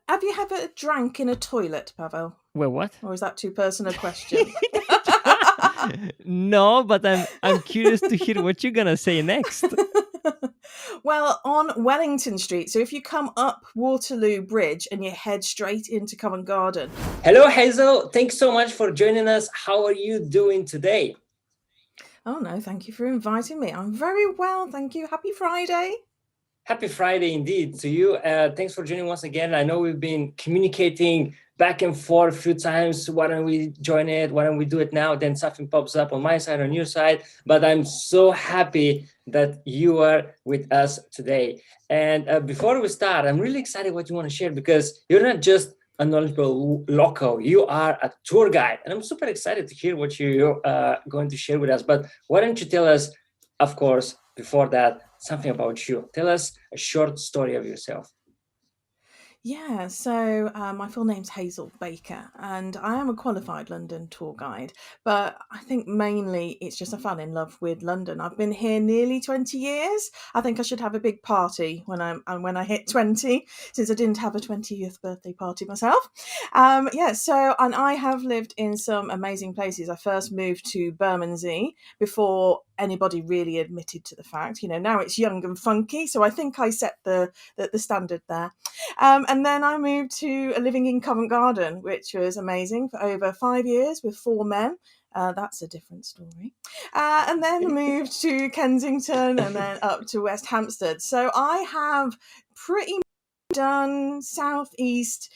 Have you ever drank in a toilet, Pavel? Well, what? Or is that too personal a question? No, but I'm curious to hear what you're gonna say next. Well, on Wellington Street. So if you come up Waterloo Bridge and you head straight into Covent Garden. Hello, Hazel. Thanks so much for joining us. How are you doing today? Oh, no, thank you for inviting me. I'm very well, thank you. Happy Friday. Happy Friday indeed to you. Thanks for joining once again. I know we've been communicating back and forth a few times. Why don't we join it? Why don't we do it now? Then something pops up on my side, on your side. But I'm so happy that you are with us today. And before we start, I'm really excited what you want to share, because you're not just a knowledgeable local, you are a tour guide. And I'm super excited to hear what you're going to share with us. But why don't you tell us, of course, before that, something about you. Tell us a short story of yourself. Yeah, so my full name's Hazel Baker, and I am a qualified London tour guide. But I think mainly it's just I fell in love with London. I've been here nearly 20 years. I think I should have a big party when I hit 20, since I didn't have a 20th birthday party myself. Yeah, so and I have lived in some amazing places. I first moved to Bermondsey before anybody really admitted to the fact. Now it's young and funky, so I think I set the standard there. And then I moved to living in Covent Garden, which was amazing for over 5 years with four men. That's a different story. And then moved to Kensington and then up to West Hampstead. So I have pretty much done southeast,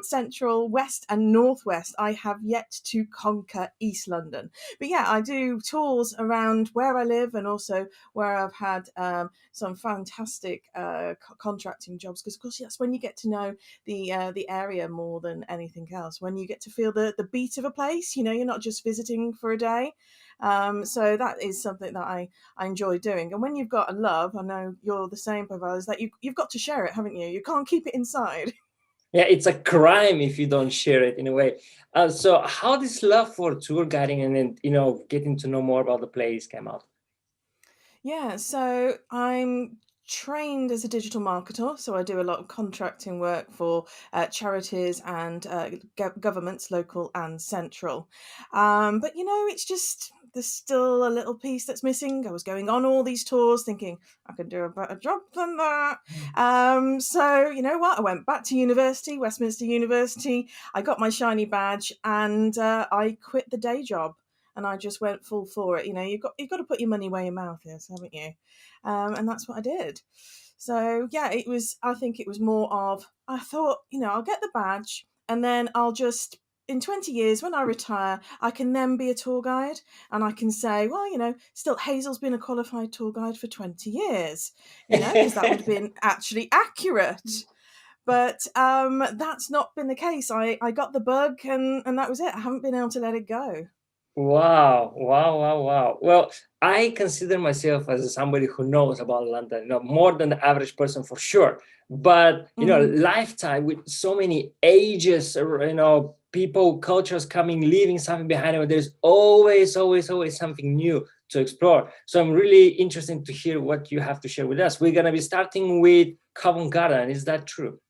central, west, and northwest. I have yet to conquer East London, but yeah, I do tours around where I live and also where I've had some fantastic contracting jobs. Because of course, that's when you get to know the area more than anything else. When you get to feel the beat of a place, you're not just visiting for a day. So that is something that I enjoy doing. And when you've got a love, I know you're the same, Pavel, is that you've got to share it, haven't you? You can't keep it inside. Yeah, it's a crime if you don't share it in a way. So how this love for tour guiding and then, getting to know more about the place came out? Yeah, so I'm trained as a digital marketer, so I do a lot of contracting work for charities and governments, local and central. But it's just there's still a little piece that's missing. I was going on all these tours thinking I could do a better job than that. So you know what? I went back to university, Westminster University. I got my shiny badge, and I quit the day job and I just went full for it. You've got to put your money where your mouth is, haven't you? And that's what I did. So yeah, it was. I think it was more of I thought, I'll get the badge, and then I'll just in 20 years when I retire, I can then be a tour guide, and I can say, well, still Hazel's been a qualified tour guide for 20 years, because that would have been actually accurate. But that's not been the case. I got the bug, and that was it. I haven't been able to let it go. Wow, wow, wow, wow. Well, I consider myself as somebody who knows about London, more than the average person for sure. But, lifetime with so many ages, people, cultures coming, leaving something behind them. There's always, always, always something new to explore. So I'm really interested to hear what you have to share with us. We're going to be starting with Covent Garden. Is that true?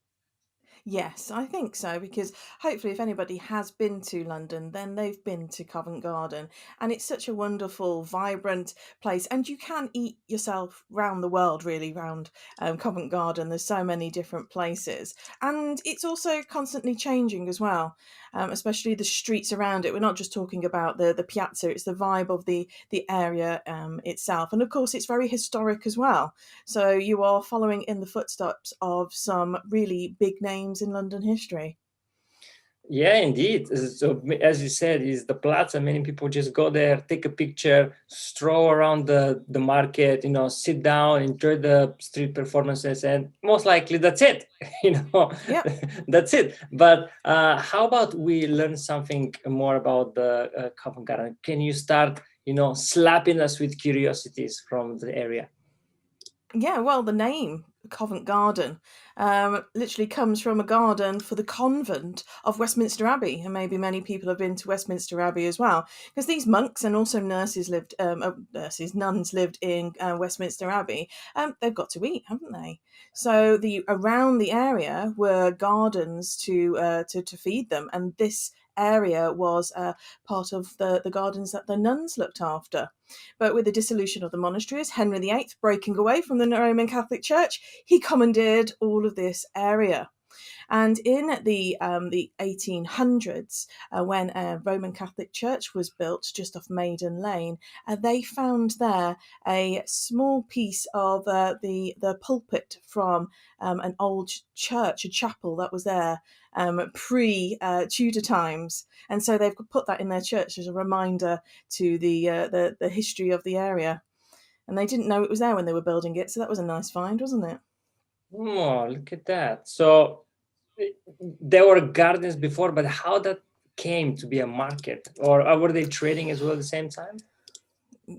Yes, I think so, because hopefully, if anybody has been to London, then they've been to Covent Garden. And it's such a wonderful, vibrant place. And you can eat yourself round the world, really, round Covent Garden. There's so many different places. And it's also constantly changing as well, especially the streets around it. We're not just talking about the piazza, it's the vibe of the area itself. And of course, it's very historic as well. So you are following in the footsteps of some really big names in London history. Yeah, indeed. So, as you said, is the plaza. Many people just go there, take a picture, stroll around the market, sit down, enjoy the street performances, and most likely that's it. Yep. That's it. But how about we learn something more about the Covent Garden? Can you start, slapping us with curiosities from the area? Yeah, well, the name Covent Garden literally comes from a garden for the convent of Westminster Abbey, and maybe many people have been to Westminster Abbey as well, because these monks and also nuns lived in Westminster Abbey. They've got to eat, haven't they? So the around the area were gardens to feed them, and this area was part of the gardens that the nuns looked after. But with the dissolution of the monasteries, Henry VIII breaking away from the Roman Catholic Church, he commandeered all of this area. And in the 1800s, when a Roman Catholic church was built just off Maiden Lane, they found there a small piece of the pulpit from an old church, a chapel that was there pre-Tudor times, and so they've put that in their church as a reminder to the history of the area. And they didn't know it was there when they were building it, so that was a nice find, wasn't it? Oh, look at that. So there were gardens before, but how that came to be a market, or were they trading as well at the same time?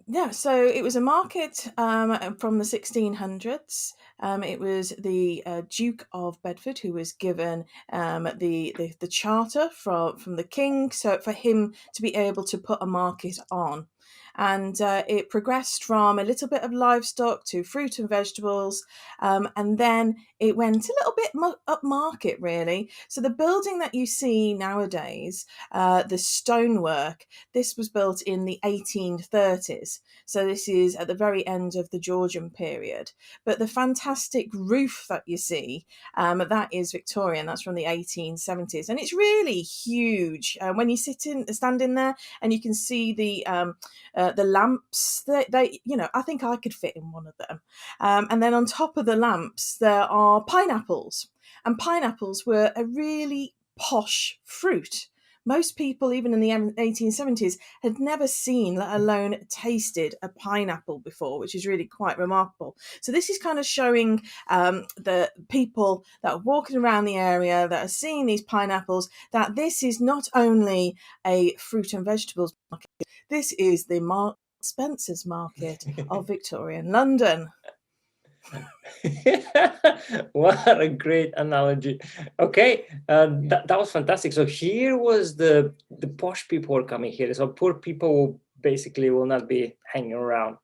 Yeah, so it was a market from the 1600s. It was the Duke of Bedford who was given the charter from the king, so for him to be able to put a market on. And it progressed from a little bit of livestock to fruit and vegetables, and then it went a little bit upmarket, really. So the building that you see nowadays, the stonework, this was built in the 1830s. So this is at the very end of the Georgian period. But the fantastic roof that you see, that is Victorian. That's from the 1870s, and it's really huge. When you stand in there, and you can see the lamps. They, I think I could fit in one of them. And then on top of the lamps, there are pineapples, and pineapples were a really posh fruit. Most people, even in the 1870s, had never seen, let alone tasted, a pineapple before, which is really quite remarkable. So this is kind of showing the people that are walking around the area that are seeing these pineapples that this is not only a fruit and vegetables market, this is the Marks Spencer's market of Victorian London. What a great analogy. Okay, that was fantastic. So here was the posh people were coming here. So poor people basically will not be hanging around.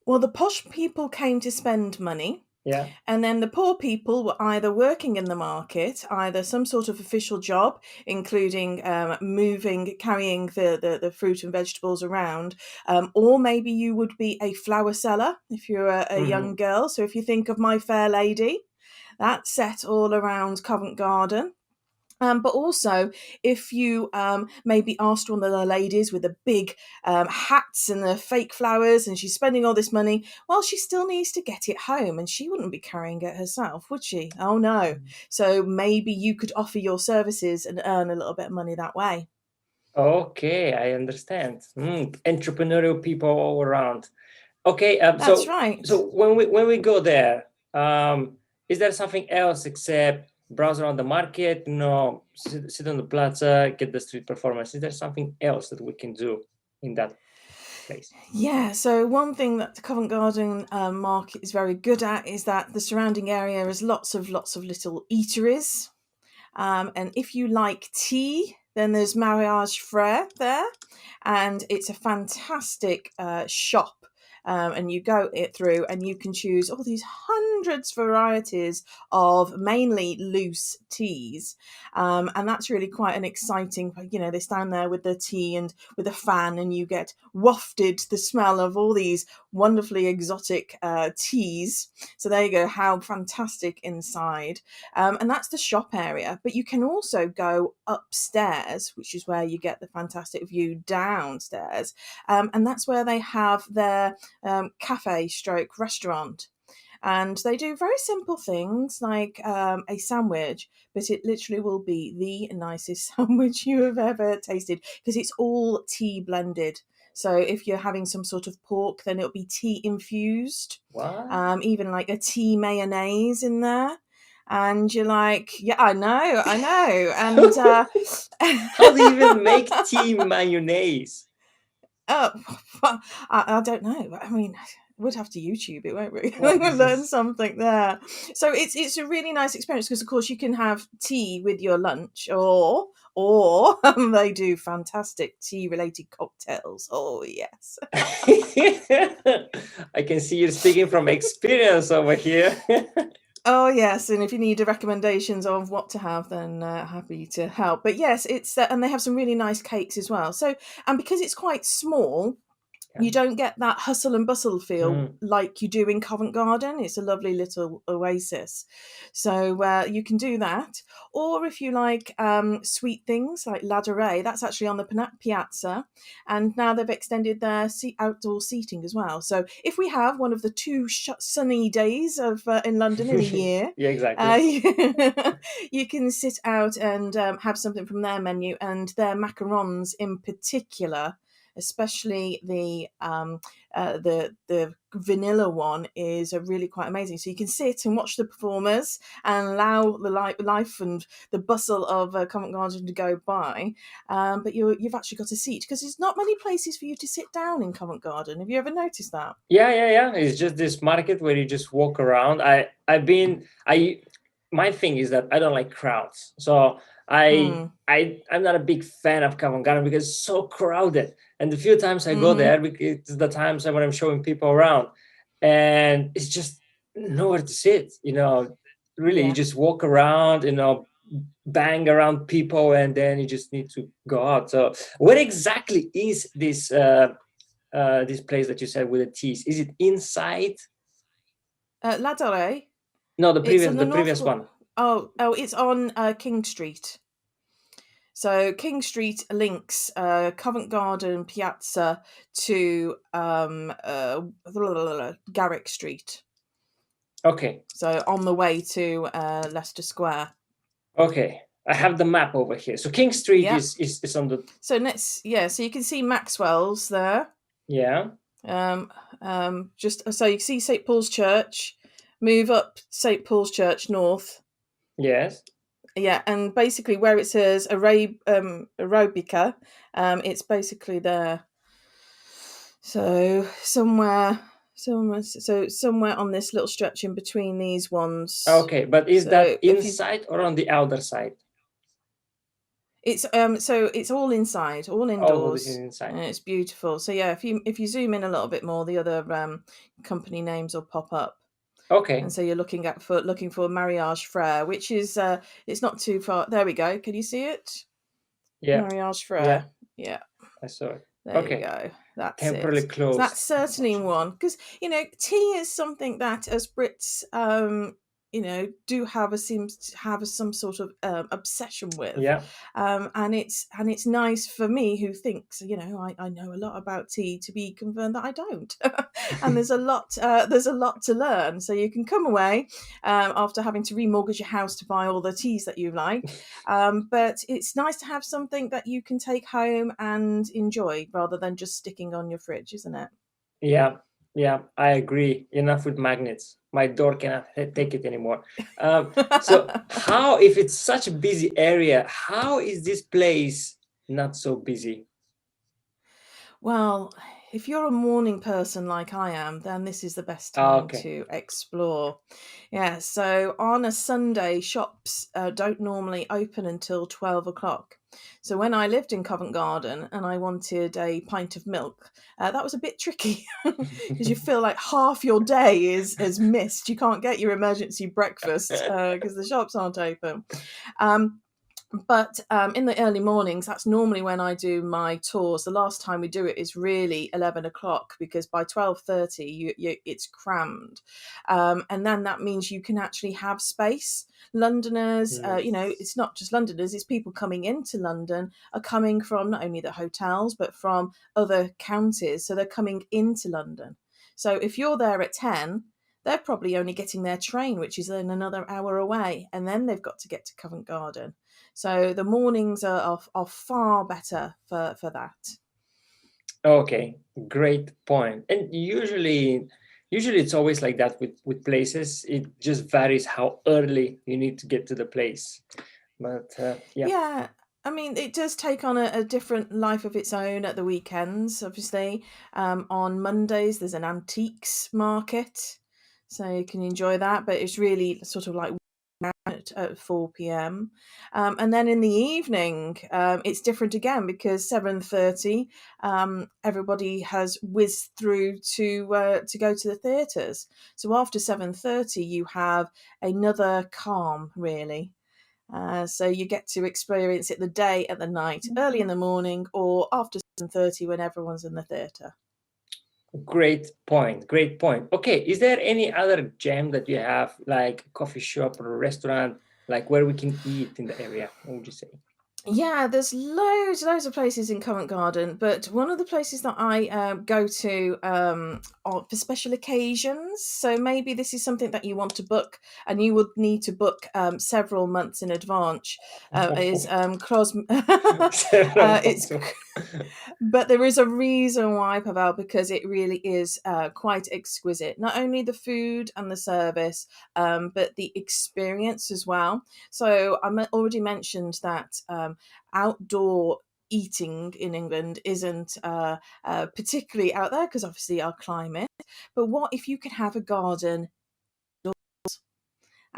Well, the posh people came to spend money. Yeah. And then the poor people were either working in the market, either some sort of official job, including carrying the fruit and vegetables around, or maybe you would be a flower seller if you're a young girl. So if you think of My Fair Lady, that's set all around Covent Garden. But also, if you maybe asked one of the ladies with the big hats and the fake flowers, and she's spending all this money, well, she still needs to get it home, and she wouldn't be carrying it herself, would she? Oh, no. So maybe you could offer your services and earn a little bit of money that way. Okay, I understand. Entrepreneurial people all around. Okay, That's right. So when we go there, is there something else except browse around the market? No, sit on the plaza, get the street performance. Is there something else that we can do in that place? Yeah, so one thing that the Covent Garden market is very good at is that the surrounding area has lots of little eateries. And if you like tea, then there's Mariage Frere there, and it's a fantastic shop. And you go it through and you can choose all these hundreds varieties of mainly loose teas. And that's really quite an exciting, they stand there with the tea and with a fan, and you get wafted the smell of all these wonderfully exotic teas. So there you go, how fantastic inside. And that's the shop area. But you can also go upstairs, which is where you get the fantastic view downstairs. And that's where they have their cafe stroke restaurant. And they do very simple things like a sandwich, but it literally will be the nicest sandwich you have ever tasted, because it's all tea blended. So if you're having some sort of pork, then it'll be tea infused. What? Even like a tea mayonnaise in there. And you're like, yeah, I know. And how do you even make tea mayonnaise? Oh, well, I don't know. I mean, We'd have to YouTube it, won't we? Well, We'll learn something there. So it's a really nice experience because, of course, you can have tea with your lunch, or they do fantastic tea-related cocktails. Oh, yes. I can see you're speaking from experience over here. Oh, yes, and if you need recommendations of what to have, then happy to help. But yes, it's and they have some really nice cakes as well. So, and because it's quite small, you don't get that hustle and bustle feel like you do in Covent Garden. It's a lovely little oasis. So you can do that. Or if you like sweet things like Ladurée, that's actually on the piazza. And now they've extended their outdoor seating as well. So if we have one of the two sunny days of in London in a year, Yeah, exactly. You can sit out and have something from their menu, and their macarons in particular, especially the vanilla one, is really quite amazing. So you can sit and watch the performers and allow the life and the bustle of Covent Garden to go by, but you've actually got a seat because there's not many places for you to sit down in Covent Garden. Have you ever noticed that? Yeah. It's just this market where you just walk around. My thing is that I don't like crowds, so I'm not a big fan of Covent Garden because it's so crowded. And the few times I go there, because it's the times when I'm showing people around, and it's just nowhere to sit. Really, you just walk around, bang around people, and then you just need to go out. So, what exactly is this this place that you said with the teas? Is it inside? Ladurée. No, the the previous one. Oh, it's on King Street. So King Street links Covent Garden Piazza to Garrick Street. Okay. So on the way to Leicester Square. Okay, I have the map over here. So King Street is on the. So so you can see Maxwell's there. Yeah. Just so you can see St Paul's Church. Move up St Paul's Church north. Yes. Yeah, and basically where it says Aerobica, it's basically there. So somewhere on this little stretch in between these ones. Okay, but is that inside or on the outer side? It's so it's all inside, all indoors. All inside. And it's beautiful. So yeah, if you zoom in a little bit more, the other company names will pop up. Okay. And so you're looking for Mariage Frere, which is it's not too far. There we go. Can you see it? Yeah. Mariage Frere. Yeah. I saw it. There you go. That's temporarily closed. So that's certainly one, because tea is something that as Brits do have some sort of obsession with. Yeah. And it's nice for me, who thinks I know a lot about tea, to be confirmed that I don't. And there's a lot to learn. So you can come away after having to remortgage your house to buy all the teas that you like, but it's nice to have something that you can take home and enjoy rather than just sticking on your fridge, isn't it? Yeah, I agree. Enough with magnets. My door cannot take it anymore. So how, if it's such a busy area, how is this place not so busy? Well, if you're a morning person like I am, then this is the best time to explore. Yeah, so on a Sunday, shops don't normally open until 12 o'clock. So when I lived in Covent Garden and I wanted a pint of milk, that was a bit tricky because you feel like half your day is missed. You can't get your emergency breakfast because the shops aren't open. But in the early mornings, that's normally when I do my tours. The last time we do it is really 11 o'clock, because by 12:30 it's crammed. And then that means you can actually have space. Londoners, it's not just Londoners, it's people coming into London are coming from not only the hotels, but from other counties. So they're coming into London. So if you're there at 10, they're probably only getting their train, which is then another hour away. And then they've got to get to Covent Garden. So the mornings are far better for that. Okay, great point. And usually it's always like that with places. It just varies how early you need to get to the place. But yeah. I mean, it does take on a different life of its own at the weekends, obviously. On Mondays, there's an antiques market, so you can enjoy that, but it's really sort of like at 4 p.m. And then in the evening, it's different again because 7:30, everybody has whizzed through to go to the theatres. So after 7:30, you have another calm, really. So you get to experience it the day and the night, early in the morning or after 7:30 when everyone's in the theatre. Great point. Great point. Okay, is there any other gem that you have, like a coffee shop or a restaurant, like where we can eat in the area? What would you say? Yeah, there's loads of places in Covent Garden, but one of the places that I go to for special occasions, so maybe this is something that you want to book, and you would need to book several months in advance, is Clos. It's But there is a reason why, Pavel, because it really is quite exquisite. Not only the food and the service, but the experience as well. So I already mentioned that outdoor eating in England isn't particularly out there because obviously our climate. But what if you could have a garden?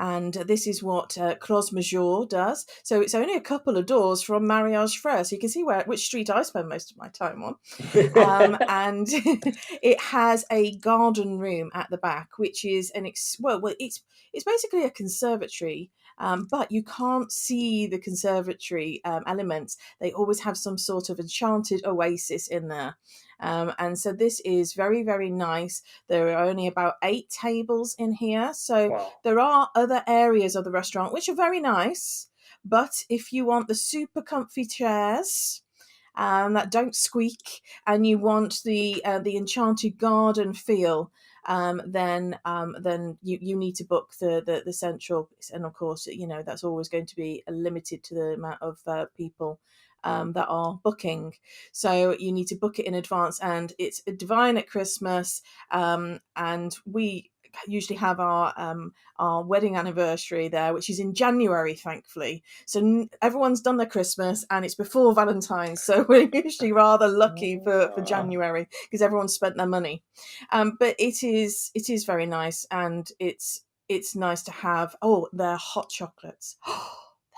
And this is what Clos Maggiore does. So it's only a couple of doors from Mariage Frere, so you can see which street I spend most of my time on. And it has a garden room at the back, which is it's basically a conservatory. But you can't see the conservatory elements. They always have some sort of enchanted oasis in there. And so this is very, very nice. There are only about 8 tables in here. So Wow. there are other areas of the restaurant which are very nice. But if you want the super comfy chairs that don't squeak and you want the enchanted garden feel, then you need to book the central. And of course, that's always going to be limited to the amount of people that are booking. So you need to book it in advance, and it's divine at Christmas. And we usually have our wedding anniversary there, which is in January, thankfully. So everyone's done their Christmas, and it's before Valentine's. So we're usually rather lucky for January because everyone's spent their money. But it is very nice, and it's nice to have their hot chocolates.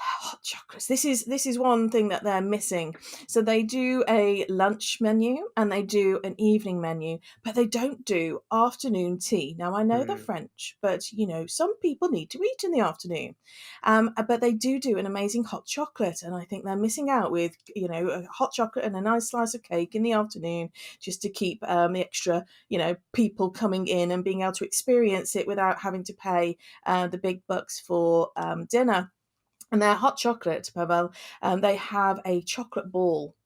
Hot chocolates. This is one thing that they're missing. So they do a lunch menu and they do an evening menu, but they don't do afternoon tea. Now I know they're French, but some people need to eat in the afternoon. But they do an amazing hot chocolate, and I think they're missing out with a hot chocolate and a nice slice of cake in the afternoon, just to keep the extra people coming in and being able to experience it without having to pay the big bucks for dinner. And their hot chocolate, Pavel, they have a chocolate ball.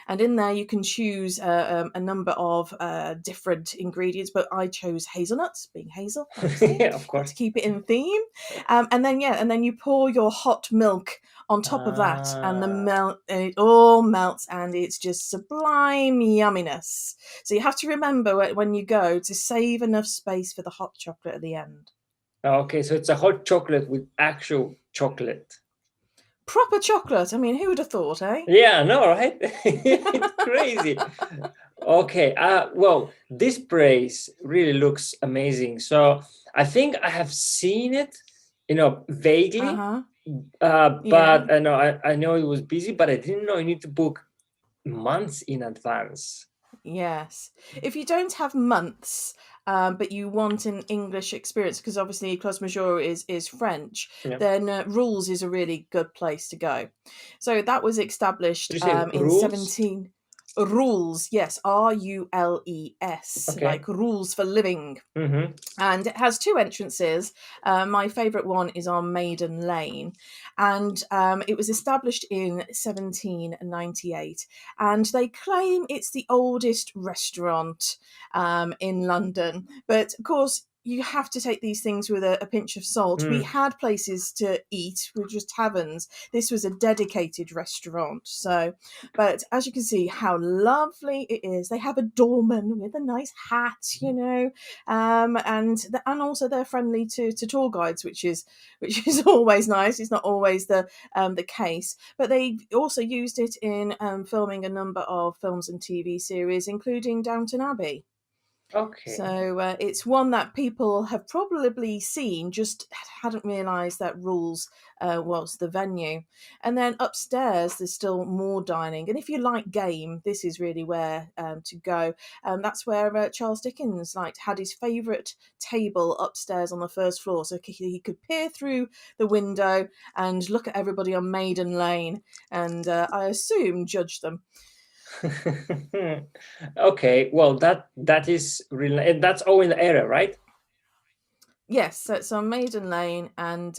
And in there, you can choose a number of different ingredients, but I chose hazelnuts, being Hazel, obviously, Yeah, of course. to keep it in theme. And then you pour your hot milk on top of that, and it all melts, and it's just sublime yumminess. So you have to remember when you go to save enough space for the hot chocolate at the end. Okay, so it's a hot chocolate with actual chocolate. Proper chocolate. I mean, who would have thought, eh? Yeah, no, right? It's crazy. Okay, well, this place really looks amazing. So I think I have seen it, vaguely. But I know it was busy, but I didn't know you need to book months in advance. Yes. If you don't have months, but you want an English experience, because obviously Clos Maggiore is French, then Rules is a really good place to go. So that was established in Rules? 17... Rules, yes, Rules, like rules for living. Mm-hmm. And it has 2 entrances. My favourite one is on Maiden Lane, and it was established in 1798. And they claim it's the oldest restaurant in London. But of course, you have to take these things with a pinch of salt. We had places to eat, which was taverns. This was a dedicated restaurant. So, but as you can see, how lovely it is. They have a doorman with a nice hat, and also they're friendly to tour guides, which is always nice. It's not always the case, but they also used it in filming a number of films and TV series, including Downton Abbey. Okay. So it's one that people have probably seen, just hadn't realised that Rules was the venue. And then upstairs, there's still more dining. And if you like game, this is really where to go. That's where Charles Dickens had his favourite table upstairs on the first floor, so he could peer through the window and look at everybody on Maiden Lane, and I assume judge them. Okay, well that is really, that's all in the area, right? Yes, so it's on Maiden Lane, and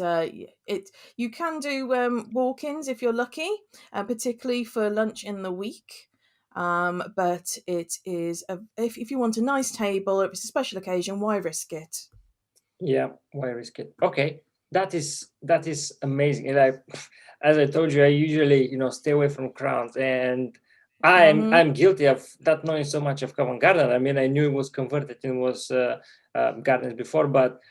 you can do walk-ins if you're lucky, particularly for lunch in the week. But it is if you want a nice table, if it's a special occasion, why risk it? Yeah, why risk it? Okay, that is amazing. And as I told you, I usually stay away from crowds, and I'm guilty of not knowing so much of Covent Garden. I mean, I knew it was converted and was gardens before, but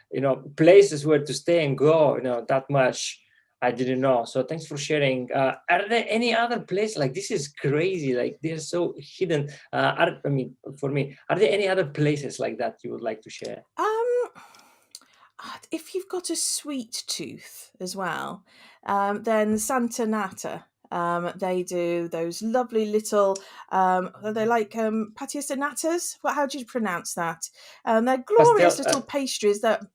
places where to stay and go, that much I didn't know. So thanks for sharing. Are there any other place like this? Is crazy. Like they're so hidden. For me, are there any other places like that you would like to share? If you've got a sweet tooth as well, then Santa Nata. They do those lovely little, they like patias. How do you pronounce that? They're glorious little pastries that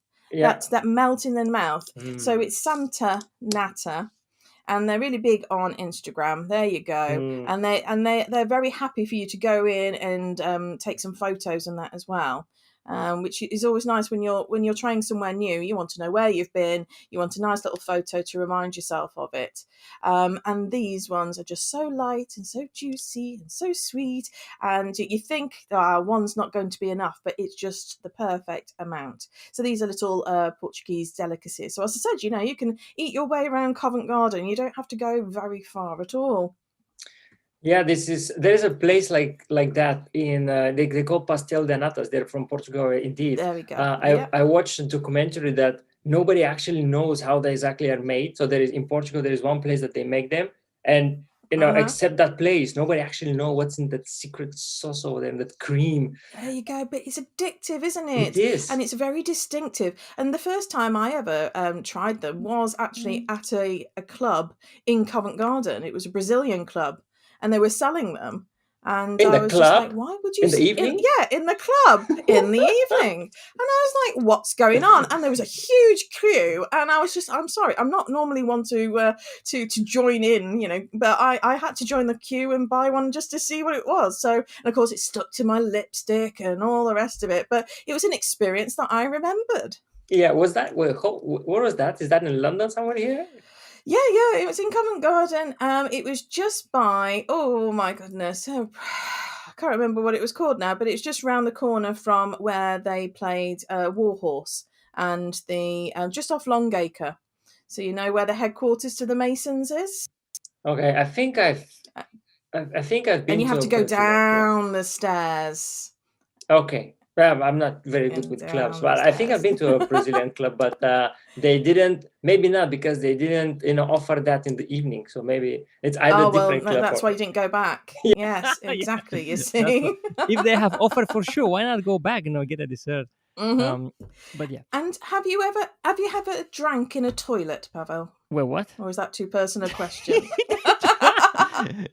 melt in the mouth. So it's Santa Nata, and they're really big on Instagram. There you go. And they're very happy for you to go in and take some photos and that as well. Which is always nice when you're trying somewhere new. You want to know where you've been. You want a nice little photo to remind yourself of it. And these ones are just so light and so juicy and so sweet. And you think one's not going to be enough, but it's just the perfect amount. So these are little Portuguese delicacies. So as I said, you can eat your way around Covent Garden. You don't have to go very far at all. Yeah, there's a place like that in they call Pastel de Natas. They're from Portugal, indeed. There we go. I watched a documentary that nobody actually knows how they exactly are made. So in Portugal there is one place that they make them, and except that place, nobody actually know what's in that secret sauce over there, that cream. There you go. But it's addictive, isn't it? It is, and it's very distinctive. And the first time I ever tried them was actually at a club in Covent Garden. It was a Brazilian club, and they were selling them. And in I was club? just like, why would you... In the evening? In the club, in the evening. And I was like, what's going on? And there was a huge queue. And I was just, I'm sorry, I'm not normally one to join in, but I had to join the queue and buy one just to see what it was. So, and of course, it stuck to my lipstick and all the rest of it. But it was an experience that I remembered. Yeah, where was that? Is that in London somewhere here? Yeah, it was in Covent Garden. It was just by, oh my goodness, I can't remember what it was called now, but it's just round the corner from where they played Warhorse, and the just off Longacre. So where the headquarters to the Masons is. Okay, I think I've been. And you have to go down the stairs. Okay. Well, I'm not very good with clubs, but I think I've been to a Brazilian club, but they didn't, maybe not, because they didn't, offer that in the evening. So maybe it's either different club. That's why you didn't go back. Yes, exactly. You see, if they have offer for sure, why not go back and get a dessert? But yeah. And have you ever drank in a toilet, Pavel? Well, what? Or is that too personal a question?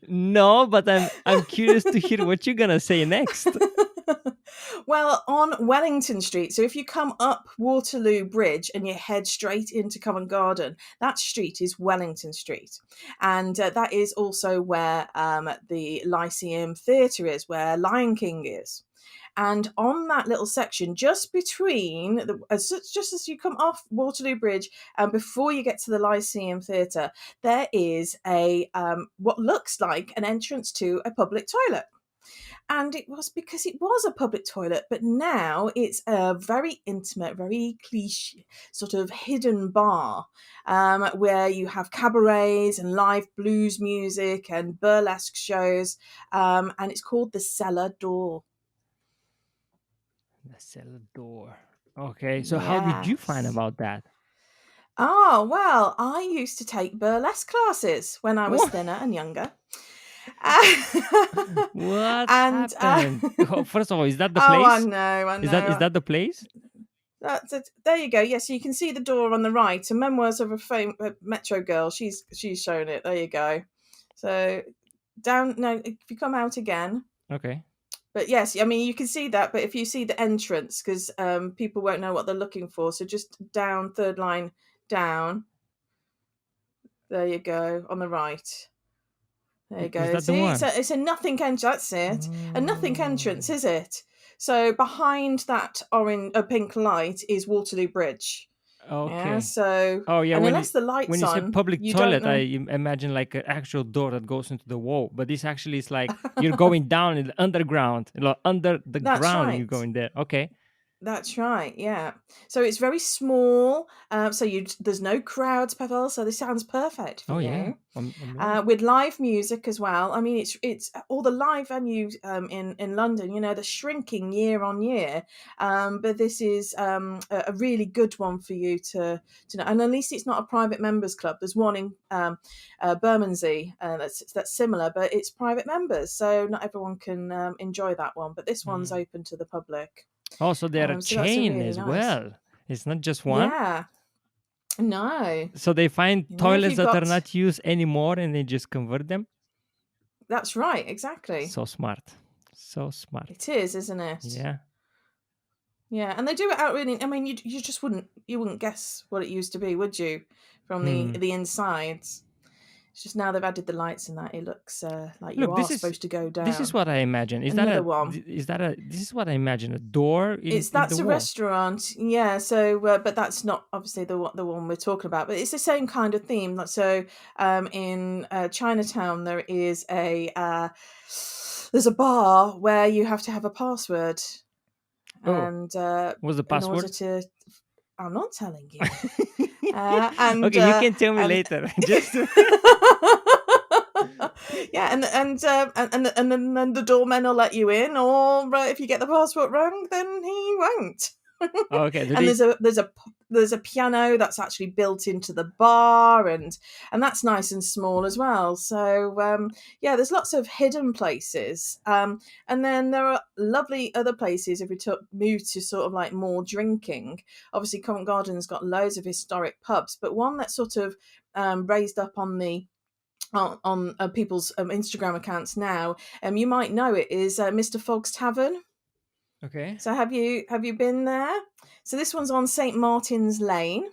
No, but I'm curious to hear what you're gonna say next. Well, on Wellington Street, so if you come up Waterloo Bridge and you head straight into Covent Garden, that street is Wellington Street. And that is also where the Lyceum Theatre is, where Lion King is. And on that little section, just between, just as you come off Waterloo Bridge and before you get to the Lyceum Theatre, there is a what looks like an entrance to a public toilet. And it was because it was a public toilet, but now it's a very intimate, very cliche, sort of hidden bar, where you have cabarets and live blues music and burlesque shows, and it's called the Cellar Door. The cellar door. Okay, so how did you find Yes. about that? Oh, well, I used to take burlesque classes when I was What? thinner and younger. What and happened? Oh, first of all, is that the oh, I place? know, I Is that know. the place? That's it. There you go. Yes, you can see the door on the right. A Memoirs of a Metro Girl. She's shown it. There you go. So down. No, if you come out again. Okay. But yes, I mean you can see that. But if you see the entrance, because people won't know what they're looking for. So just down, third line down. There you go on the right. There you Is go. that the See, one? it's a nothing entrance. That's it. A nothing entrance, is it? So behind that orange, pink light is Waterloo Bridge. Yeah. Okay. So, Oh yeah, and when unless the when light's you say on, public you don't toilet, I know. imagine like an actual door that goes into the wall. But this actually is like you're going down in the underground, under the That's ground, and you're right. going there. Okay. That's right, yeah. So it's very small. So there's no crowds, Pavel. So this sounds perfect for Oh yeah, you. I'm learning. With live music as well. I mean, it's all the live venues in London. You know, they're shrinking year on year. But this is a really good one for you to know. And at least it's not a private members club. There's one in Bermondsey that's similar, but it's private members, so not everyone can enjoy that one. But this one's open to the public. Oh, so they're a So that's a chain really as nice. well. It's not just one. Yeah. No. So they find You know, if toilets you've that are got. not used anymore and they just convert them. That's right. Exactly. So smart. So smart. It is, isn't it? Yeah. Yeah, and they do it out really. I mean, you just wouldn't guess what it used to be, would you? From the insides. It's just now they've added the lights and that it looks like you Look, are supposed to go down. this is what I imagine. Another one. This is what I imagine. A door in That's the a wall. restaurant, yeah. So, but that's not obviously the one we're talking about. But it's the same kind of theme. So, in Chinatown, there is there's a bar where you have to have a password, and what's the in order password? to, I'm not telling you. And okay, you can tell me later. Just yeah, and then the doorman will let you in, or if you get the password wrong, then he won't. okay. And there's a piano that's actually built into the bar, and that's nice and small as well. So yeah, there's lots of hidden places, and then there are lovely other places. If we move to sort of like more drinking, obviously Covent Garden's got loads of historic pubs, but one that's sort of raised up on the on people's Instagram accounts now, you might know it, is Mr. Fogg's Tavern. okay. So have you been there? So this one's on St. Martin's Lane.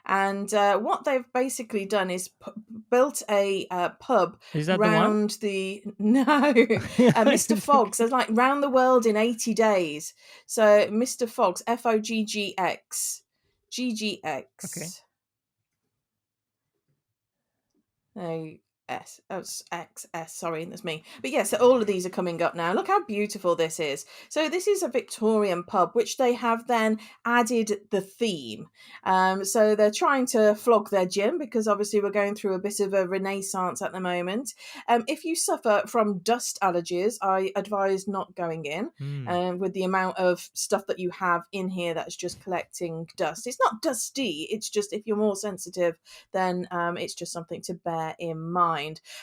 And what they've basically done is built a pub round the no, Mr. Fogg's. It's like round the world in 80 days. So Mr. Fogg's, Foggx, GGX. Okay. No, XS, sorry, that's me. But yes, so all of these are coming up now. Look how beautiful this is. So this is a Victorian pub, which they have then added the theme. So they're trying to flog their gin, because obviously we're going through a bit of a renaissance at the moment. If you suffer from dust allergies, I advise not going in with the amount of stuff that you have in here that's just collecting dust. It's not dusty, it's just if you're more sensitive, then it's just something to bear in mind.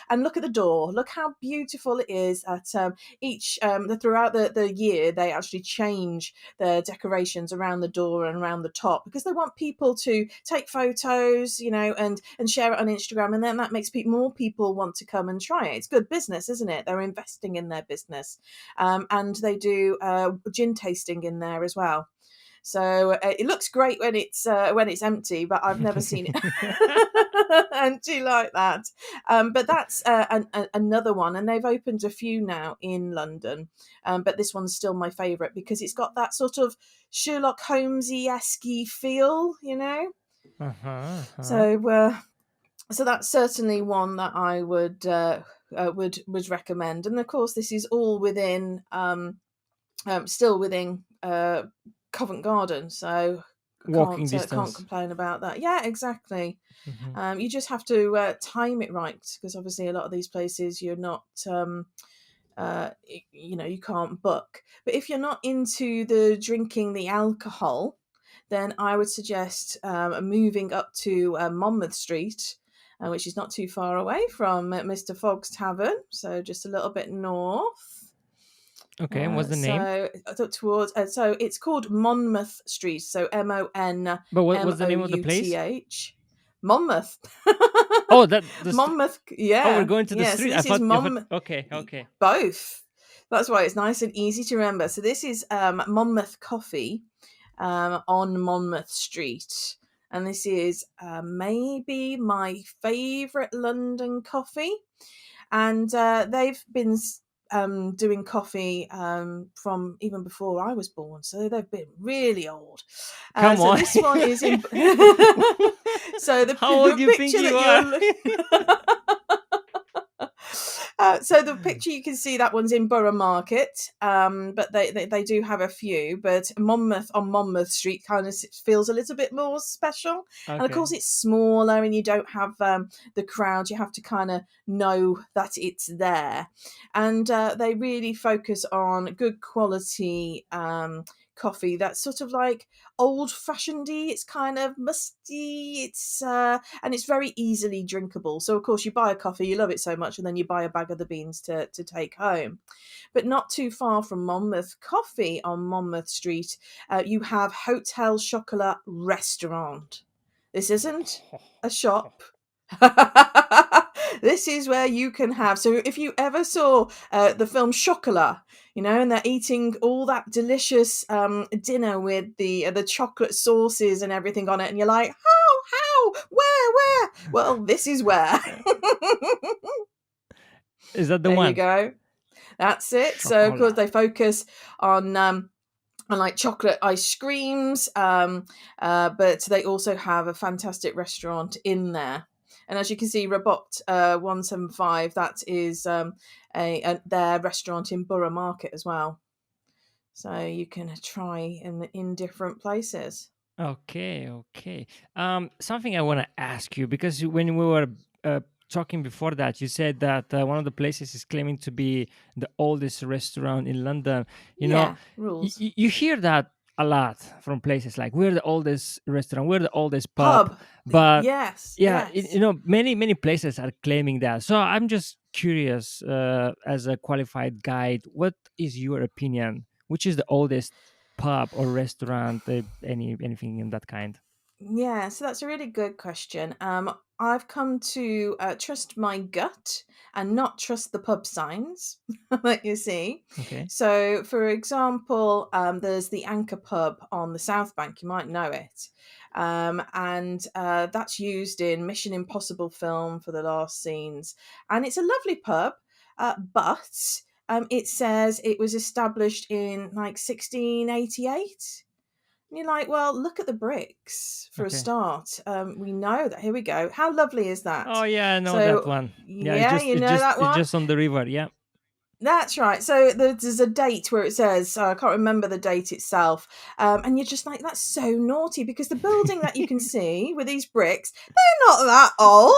And look at the door. Look how beautiful it is. At each throughout the year, they actually change the decorations around the door and around the top, because they want people to take photos, and share it on Instagram, and then that makes more people want to come and try it. It's good business, isn't it? They're investing in their business, and they do gin tasting in there as well. So it looks great when it's empty, but I've never seen it empty like that. But that's another one, and they've opened a few now in London. But this one's still my favourite, because it's got that sort of Sherlock Holmesy-esque feel, So that's certainly one that I would would recommend. And of course, this is all within still within Covent Garden, so Walking can't distance. complain about that. Yeah, exactly. Mhm. You just have to time it right, because obviously a lot of these places you're not you can't book. But if you're not into the drinking the alcohol, then I would suggest moving up to Monmouth Street, which is not too far away from Mr. Fogg's Tavern, so just a little bit north. Okay, and what's the name? So it's called Monmouth Street, so MONMOUTH. But what's the name of the place? Monmouth. Oh, the Monmouth, oh, we're yeah. going to the Yeah, so street. I this is thought. Monmouth. Okay. Both. That's why it's nice and easy to remember. So this is Monmouth Coffee on Monmouth Street. And this is maybe my favourite London coffee. And they've been doing coffee from even before I was born. So they've been really old. Come so on. this one is in... So How old do you think picture you that are? so the picture you can see, that one's in Borough Market, but they do have a few. But Monmouth on Monmouth Street kind of feels a little bit more special, and of Okay. course it's smaller, and you don't have the crowd. You have to kind of know that it's there, and they really focus on good quality coffee that's sort of like old-fashionedy. It's kind of musty. It's and it's very easily drinkable. So of course you buy a coffee, you love it so much, and then you buy a bag of the beans to take home. But not too far from Monmouth Coffee on Monmouth Street, you have Hotel Chocolat Restaurant. This isn't a shop. This is where you can have. So if you ever saw the film Chocolat, and they're eating all that delicious dinner with the chocolate sauces and everything on it, and you're like, how, where? Well, this is where. Is that the There one? you go. That's it. So of course they focus on like chocolate ice creams, but they also have a fantastic restaurant in there. And as you can see, Robot 175, that is their restaurant in Borough Market as well. So you can try in different places. Okay. Something I want to ask you, because when we were talking before that, you said that one of the places is claiming to be the oldest restaurant in London. Rules. You hear that a lot from places like, we're the oldest restaurant, we're the oldest pub. But yes. many places are claiming that. So I'm just curious, as a qualified guide, what is your opinion? Which is the oldest pub or restaurant, anything in that kind? Yeah, so that's a really good question. I've come to trust my gut and not trust the pub signs that you see. Okay. So, for example, there's the Anchor Pub on the South Bank. You might know it. And that's used in Mission Impossible film for the last scenes. And it's a lovely pub, but it says it was established in like 1688. And you're like, well, look at the bricks for a Okay. start. We know that. Here we go. How lovely is that? Oh yeah, I know So, that one. yeah, you know that one? It's just on the river. Yeah. That's right. So there's a date where it says, I can't remember the date itself, and you're just like, that's so naughty, because the building that you can see with these bricks, they're not that old.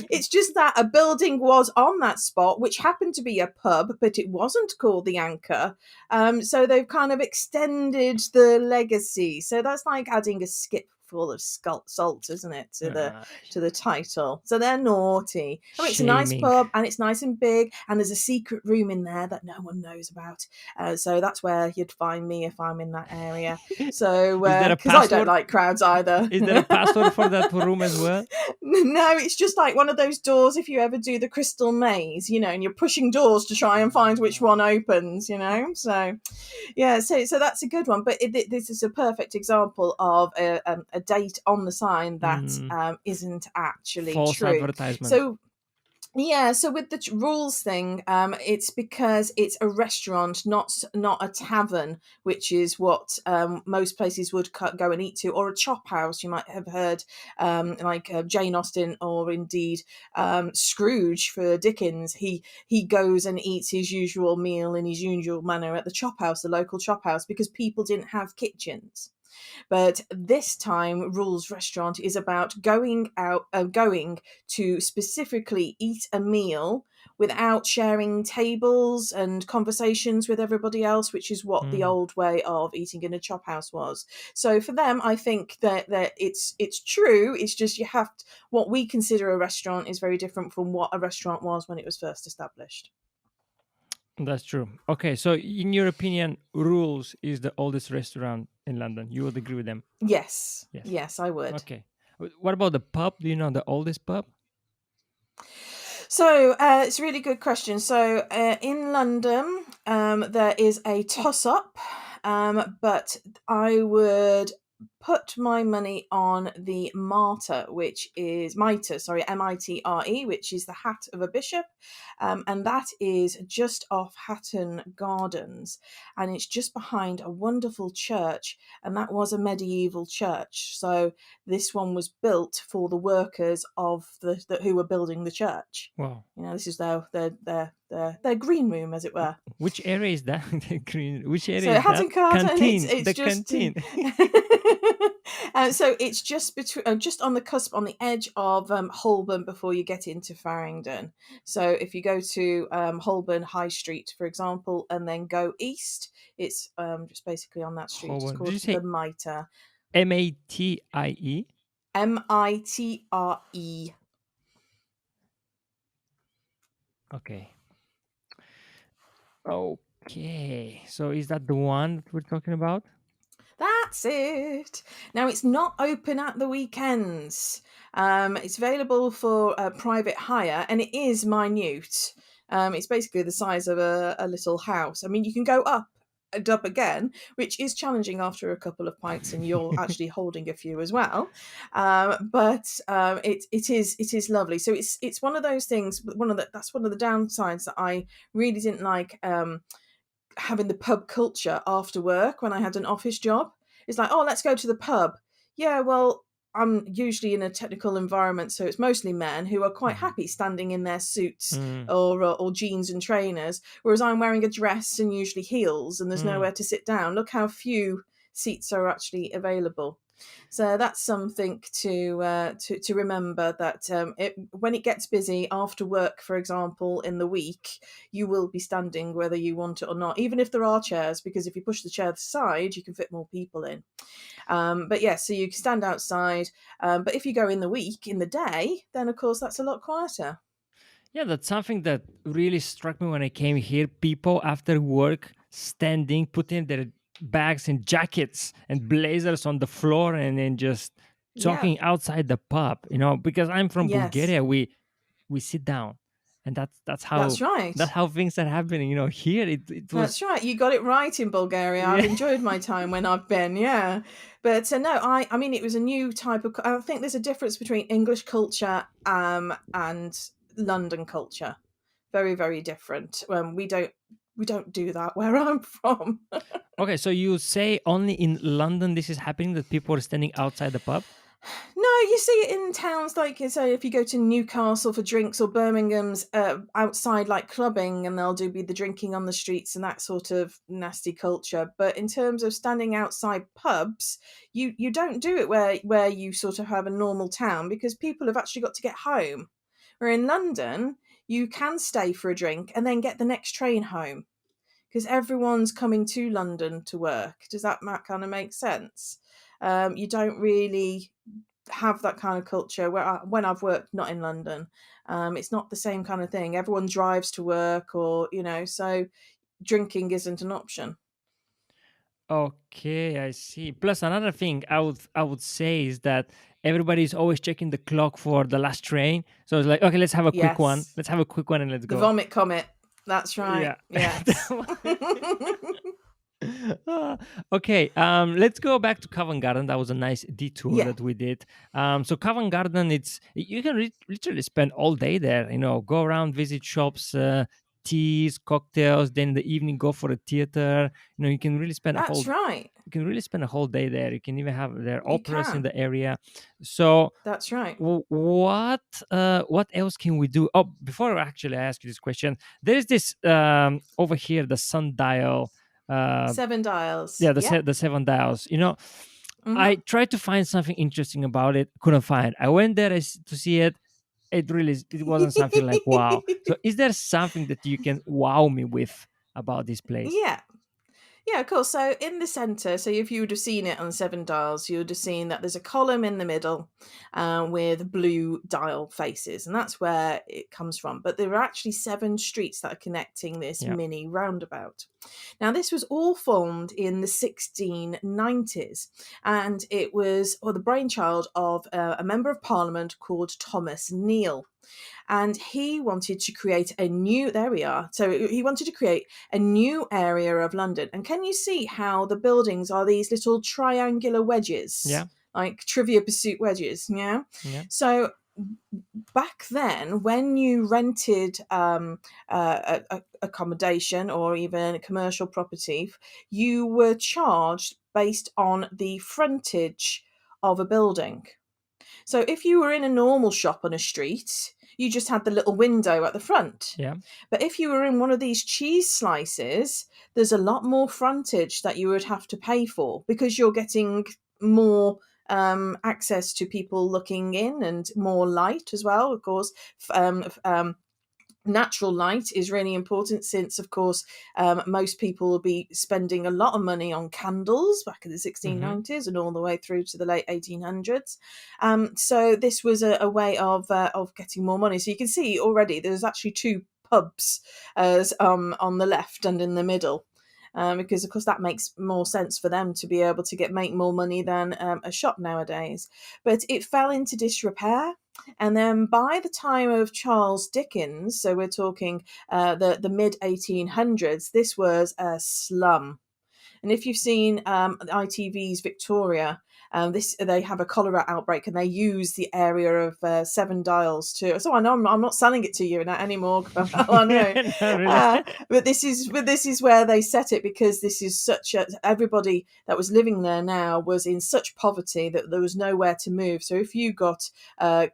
It's just that a building was on that spot, which happened to be a pub, but it wasn't called the Anchor. So they've kind of extended the legacy. So that's like adding a skip full of salt, isn't it, to the title? So they're naughty. I mean, it's a nice pub, and it's nice and big, and there's a secret room in there that no one knows about. So that's where you'd find me if I'm in that area. So because I don't like crowds either. Is there a password for that room as well? No, it's just like one of those doors, if you ever do the crystal maze, and you're pushing doors to try and find which one opens, so yeah, so that's a good one. But this is a perfect example of a date on the sign that isn't actually false true. advertisement. So Yeah, so with the rules thing, it's because it's a restaurant, not a tavern, which is what most places would go and eat to, or a chop house. You might have heard, like Jane Austen, or indeed Scrooge for Dickens. He goes and eats his usual meal in his usual manner at the chop house, the local chop house, because people didn't have kitchens. But this time, Rules Restaurant is about going to specifically eat a meal without sharing tables and conversations with everybody else, which is what the Mm, old way of eating in a chop house was. So for them, I think that it's true. It's just what we consider a restaurant is very different from what a restaurant was when it was first established. that's true. Okay, so in your opinion, Rules is the oldest restaurant in London. You would agree with them? Yes, Yes. yes, I would. Okay. What about the pub? Do you know the oldest pub? So it's a really good question. So in London, there is a toss up, but I would put my money on the mitre, sorry, Mitre, which is the hat of a bishop, and that is just off Hatton Gardens, and it's just behind a wonderful church, and that was a medieval church. So this one was built for the workers of the who were building the church. Wow. This is their green room, as it were. Which area is that? The green. Which area So is that? Hatton Garden, Canteen. it's The just canteen. so it's just between, just on the cusp, on the edge of Holborn before you get into Farringdon. So if you go to Holborn High Street, for example, and then go east, it's just basically on that street. Hold It's on. Did called you the say Mitre. Matie? Mitre. Okay. Okay. So is that the one that we're talking about? That's it. Now, it's not open at the weekends. It's available for private hire, and it is minute. It's basically the size of a little house. I mean, you can go up and up again, which is challenging after a couple of pints, and you're actually holding a few as well. But it is lovely. So it's one of those things. That's one of the downsides that I really didn't like. Having the pub culture after work when I had an office job. It's like, oh, let's go to the pub. Yeah, well, I'm usually in a technical environment, so it's mostly men who are quite Mhm. happy standing in their suits Mm, or jeans and trainers, whereas I'm wearing a dress and usually heels, and there's mm. nowhere to sit down. Look how few seats are actually available. So that's something to remember, that when it gets busy after work, for example, in the week, you will be standing whether you want it or not, even if there are chairs, because if you push the chair aside, you can fit more people in. But yeah, so you can stand outside. But if you go in the week, in the day, then of course that's a lot quieter. Yeah, that's something that really struck me when I came here. People after work standing, putting their bags and jackets and blazers on the floor and then just Yeah. talking outside the pub, because I'm from Yes. Bulgaria, we sit down, and that's how That's right. things are happening. Here it was. That's right. You got it right in Bulgaria. I've Yeah. enjoyed my time when I've been, yeah. But no, I mean, it was a new type of. I think there's a difference between English culture and London culture. Very, very different. We don't do that where I'm from. Okay, so you say only in London this is happening, that people are standing outside the pub? No, you see it in towns like, say, if you go to Newcastle for drinks, or Birmingham's outside, like clubbing, and they'll be the drinking on the streets and that sort of nasty culture. But in terms of standing outside pubs, you don't do it where you sort of have a normal town, because people have actually got to get home. Where in London, you can stay for a drink and then get the next train home, because everyone's coming to London to work. Does that kind of make sense? You don't really have that kind of culture when I've worked not in London. It's not the same kind of thing. Everyone drives to work, or so drinking isn't an option. Okay, I see. Plus, another thing I would say is that everybody's always checking the clock for the last train. So it's like, okay, let's have a quick one. Yes, Let's have a quick one and let's the go. vomit comet. That's right. Yeah. Yes. Ah, okay, let's go back to Covent Garden. That was a nice detour Yeah, that we did. So Covent Garden, it's you can literally spend all day there. You know, go around, visit shops, teas, cocktails. Then in the evening, go for a theater. You know, that's right. you can really spend a whole day there. You can even have their You operas in can. the area. So That's right. what else can we do? Oh, before actually I ask you this question, there is this over here, the sundial. Uh, Seven dials. yeah, Yep. the seven dials. You know, Hmm. I tried to find something interesting about it, couldn't find. I went there to see it. It wasn't something like wow. So is there something that you can wow me with about this place? Yeah. Yeah, of course. So in the centre, so if you would have seen it on Seven Dials, you would have seen that there's a column in the middle with blue dial faces, and that's where it comes from. But there are actually seven streets that are connecting this Yeah, mini roundabout. Now, this was all formed in the 1690s, and it was the brainchild of a member of parliament called Thomas Neal, and he wanted to create a new, there we are, so he wanted to create a new area of London. And can you see how the buildings are these little triangular wedges, yeah, like Trivia Pursuit wedges? Yeah. yeah, So back then, when you rented accommodation or even a commercial property, you were charged based on the frontage of a building. So if you were in a normal shop on a street, you just had the little window at the front. yeah. But if you were in one of these cheese slices, there's a lot more frontage that you would have to pay for because you're getting more access to people looking in and more light as well, of course. Natural light is really important since, of course, most people will be spending a lot of money on candles back in the Mm-hmm. 1690s and all the way through to the late 1800s. So this was a way of getting more money. So you can see already there's actually two pubs as on the left and in the middle. Because of course that makes more sense for them to be able to make more money than a shop nowadays. But it fell into disrepair, and then by the time of Charles Dickens, so we're talking the mid 1800s, this was a slum. And if you've seen ITV's Victoria, this they have a cholera outbreak, and they use the area of Seven Dials to. So I know I'm not selling it to you anymore. I know, Not really. but this is where they set it, because this is such a, everybody that was living there now was in such poverty that there was nowhere to move. So if you got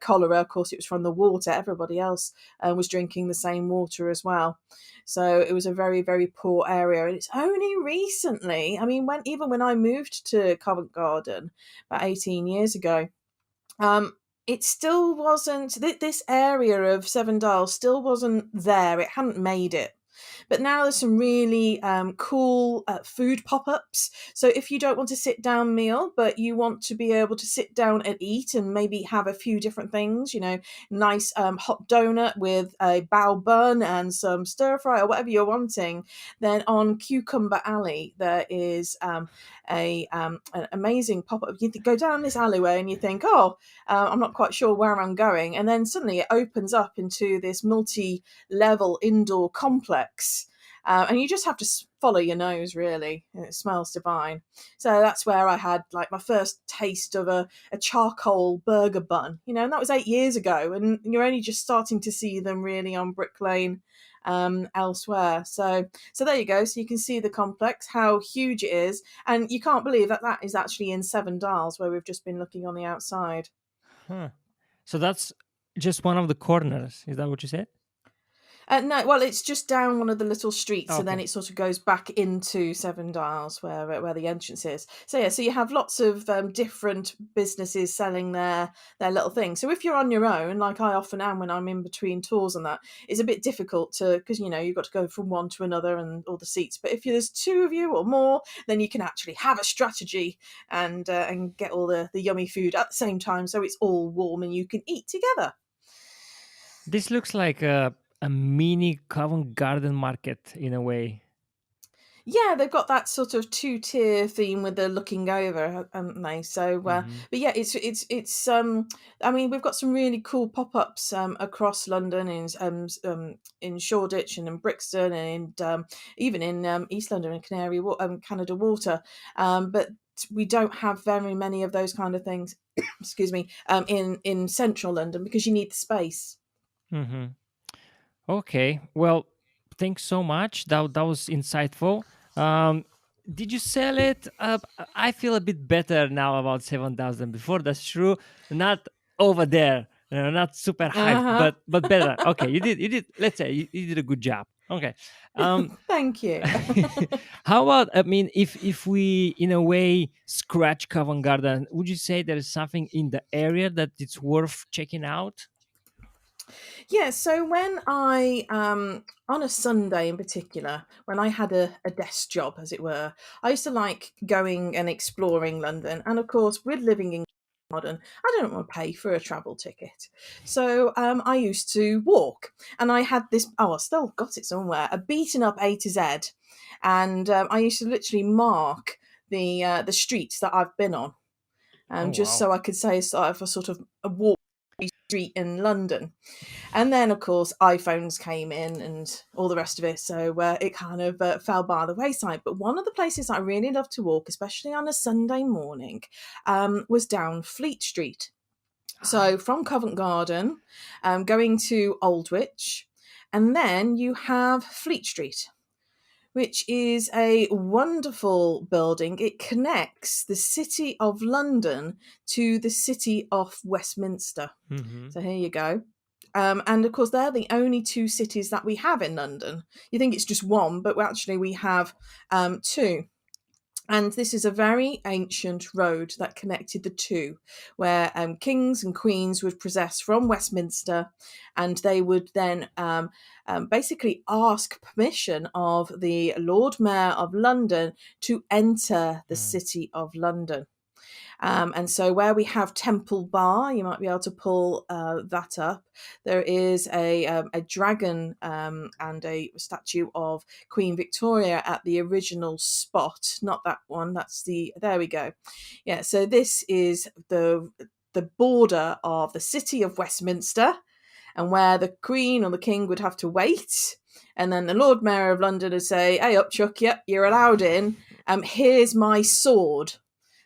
cholera, of course it was from the water. Everybody else was drinking the same water as well. So it was a very, very poor area. And it's only recently, I mean, when I moved to Covent Garden about 18 years ago, um, it still wasn't, this area of Seven Dials still wasn't there. It hadn't made it. But now there's some really cool food pop ups. So if you don't want a sit down meal, but you want to be able to sit down and eat and maybe have a few different things, nice hot donut with a bao bun and some stir fry or whatever you're wanting, then on Cucumber Alley, there is an amazing pop up. You go down this alleyway and you think, oh, I'm not quite sure where I'm going. And then suddenly it opens up into this multi level indoor complex. And you just have to follow your nose, really. It smells divine. So that's where I had like my first taste of a charcoal burger bun, and that was 8 years ago. And you're only just starting to see them really on Brick Lane elsewhere. So there you go. So you can see the complex, how huge it is. And you can't believe that is actually in Seven Dials, where we've just been looking on the outside. Huh. So that's just one of the corners. Is that what you said? No, well, it's just down one of the little streets, Oh, and then okay. it sort of goes back into Seven Dials, where the entrance is. So yeah, so you have lots of different businesses selling their little things. So if you're on your own, like I often am when I'm in between tours, and that it's a bit difficult to, because you've got to go from one to another and all the seats. But if there's two of you or more, then you can actually have a strategy and get all the yummy food at the same time, so it's all warm and you can eat together. This looks like a mini Covent Garden market in a way. Yeah, they've got that sort of two-tier theme with the looking over, haven't they? So, Mm-hmm. but yeah, it's. I mean, we've got some really cool pop-ups across London in Shoreditch and in Brixton and even in East London and Canada Water, but we don't have very many of those kind of things. Excuse me, in central London because you need the space. Mm-hmm. Okay. Well, thanks so much. That was insightful. Um, did you sell it? I feel a bit better now about 7,000. Before, that's true. Not over there. Not super hyped, Uh but better. Okay, you did. Let's say you did a good job. Okay. huh. Um, Thank you. how about? I mean, if we in a way scratch Covent Garden, would you say there is something in the area that it's worth checking out? Yeah, so when I, on a Sunday in particular, when I had a desk job, as it were, I used to like going and exploring London. And of course, with living in Garden, I don't want to pay for a travel ticket. So I used to walk. And I had this, I still got it somewhere, a beaten up A to Z. And I used to literally mark the streets that I've been on, Oh just wow. so I could say sort of a walk street in London. And then, of course, iPhones came in and all the rest of it. So it kind of fell by the wayside. But one of the places I really love to walk, especially on a Sunday morning, was down Fleet Street. So from Covent Garden, going to Aldwych, and then you have Fleet Street, which is a wonderful building. It connects the City of London to the City of Westminster. Mm-hmm. So here you go. And of course, they're the only two cities that we have in London. You think it's just one, but actually we have two. And this is a very ancient road that connected the two, where kings and queens would process from Westminster, and they would then basically ask permission of the Lord Mayor of London to enter the City of London. And so, where we have Temple Bar, you might be able to pull that up. There is a dragon and a statue of Queen Victoria at the original spot. Not that one. That's There we go. Yeah. So this is the border of the city of Westminster, and where the Queen or the King would have to wait. And then the Lord Mayor of London would say, "Hey up, Chuck, yep, you're allowed in. Here's my sword."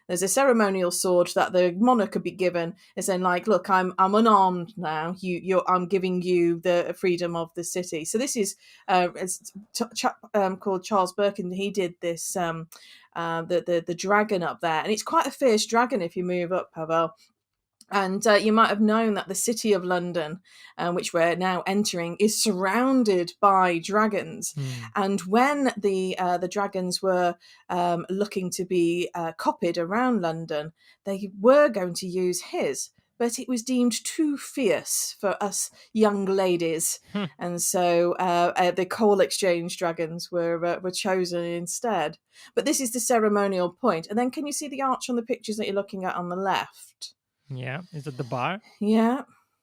There's a ceremonial sword that the monarch could be given, as saying, like, "Look, I'm unarmed now. I'm giving you the freedom of the city." So this is called Charles Birkin. He did this the dragon up there, and it's quite a fierce dragon if you move up, Pavel. And you might have known that the city of London, which we're now entering, is surrounded by dragons. Mm. And when the dragons were looking to be copied around London, they were going to use his, but it was deemed too fierce for us young ladies, Hmm. and so the coal exchange dragons were chosen instead. But this is the ceremonial point. And then, can you see the arch on the pictures that you're looking at on the left? Yeah. Is that the bar? Yeah,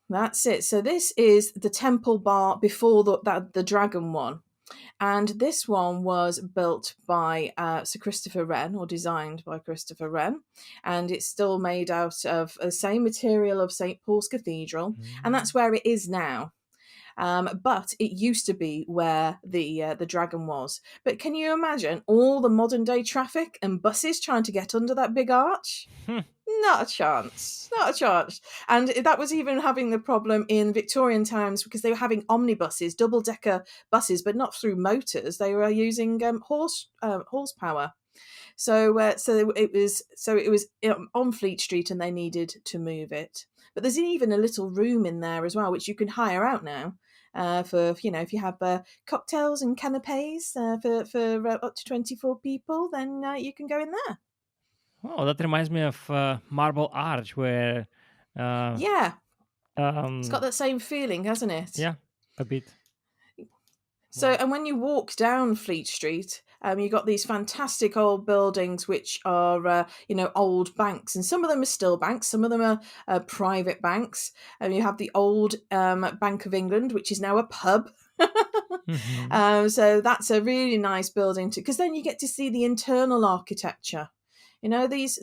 that's it. So this is the Temple Bar before the Dragon one. And this one was built by Sir Christopher Wren, or designed by Christopher Wren. And it's still made out of the same material of St. Paul's Cathedral. And that's where it is now. But it used to be where the dragon was. But can you imagine all the modern day traffic and buses trying to get under that big arch? Hmm. Not a chance. Not a chance. And that was even having the problem in Victorian times because they were having omnibuses, double-decker buses, but not through motors. They were using horsepower. So it was on Fleet Street, and they needed to move it. But there's even a little room in there as well, which you can hire out now. For if you have cocktails and canapes for up to 24 people, then you can go in there. Oh, that reminds me of Marble Arch, where, uh, Yeah, it's got um, that same feeling, hasn't it? yeah, a bit. So, Wow. and when you walk down Fleet Street, you got these fantastic old buildings, which are, old banks, and some of them are still banks, some of them are private banks. And you have the old Bank of England, which is now a pub. Hmm. So that's a really nice building to, because then you get to see the internal architecture. You know, these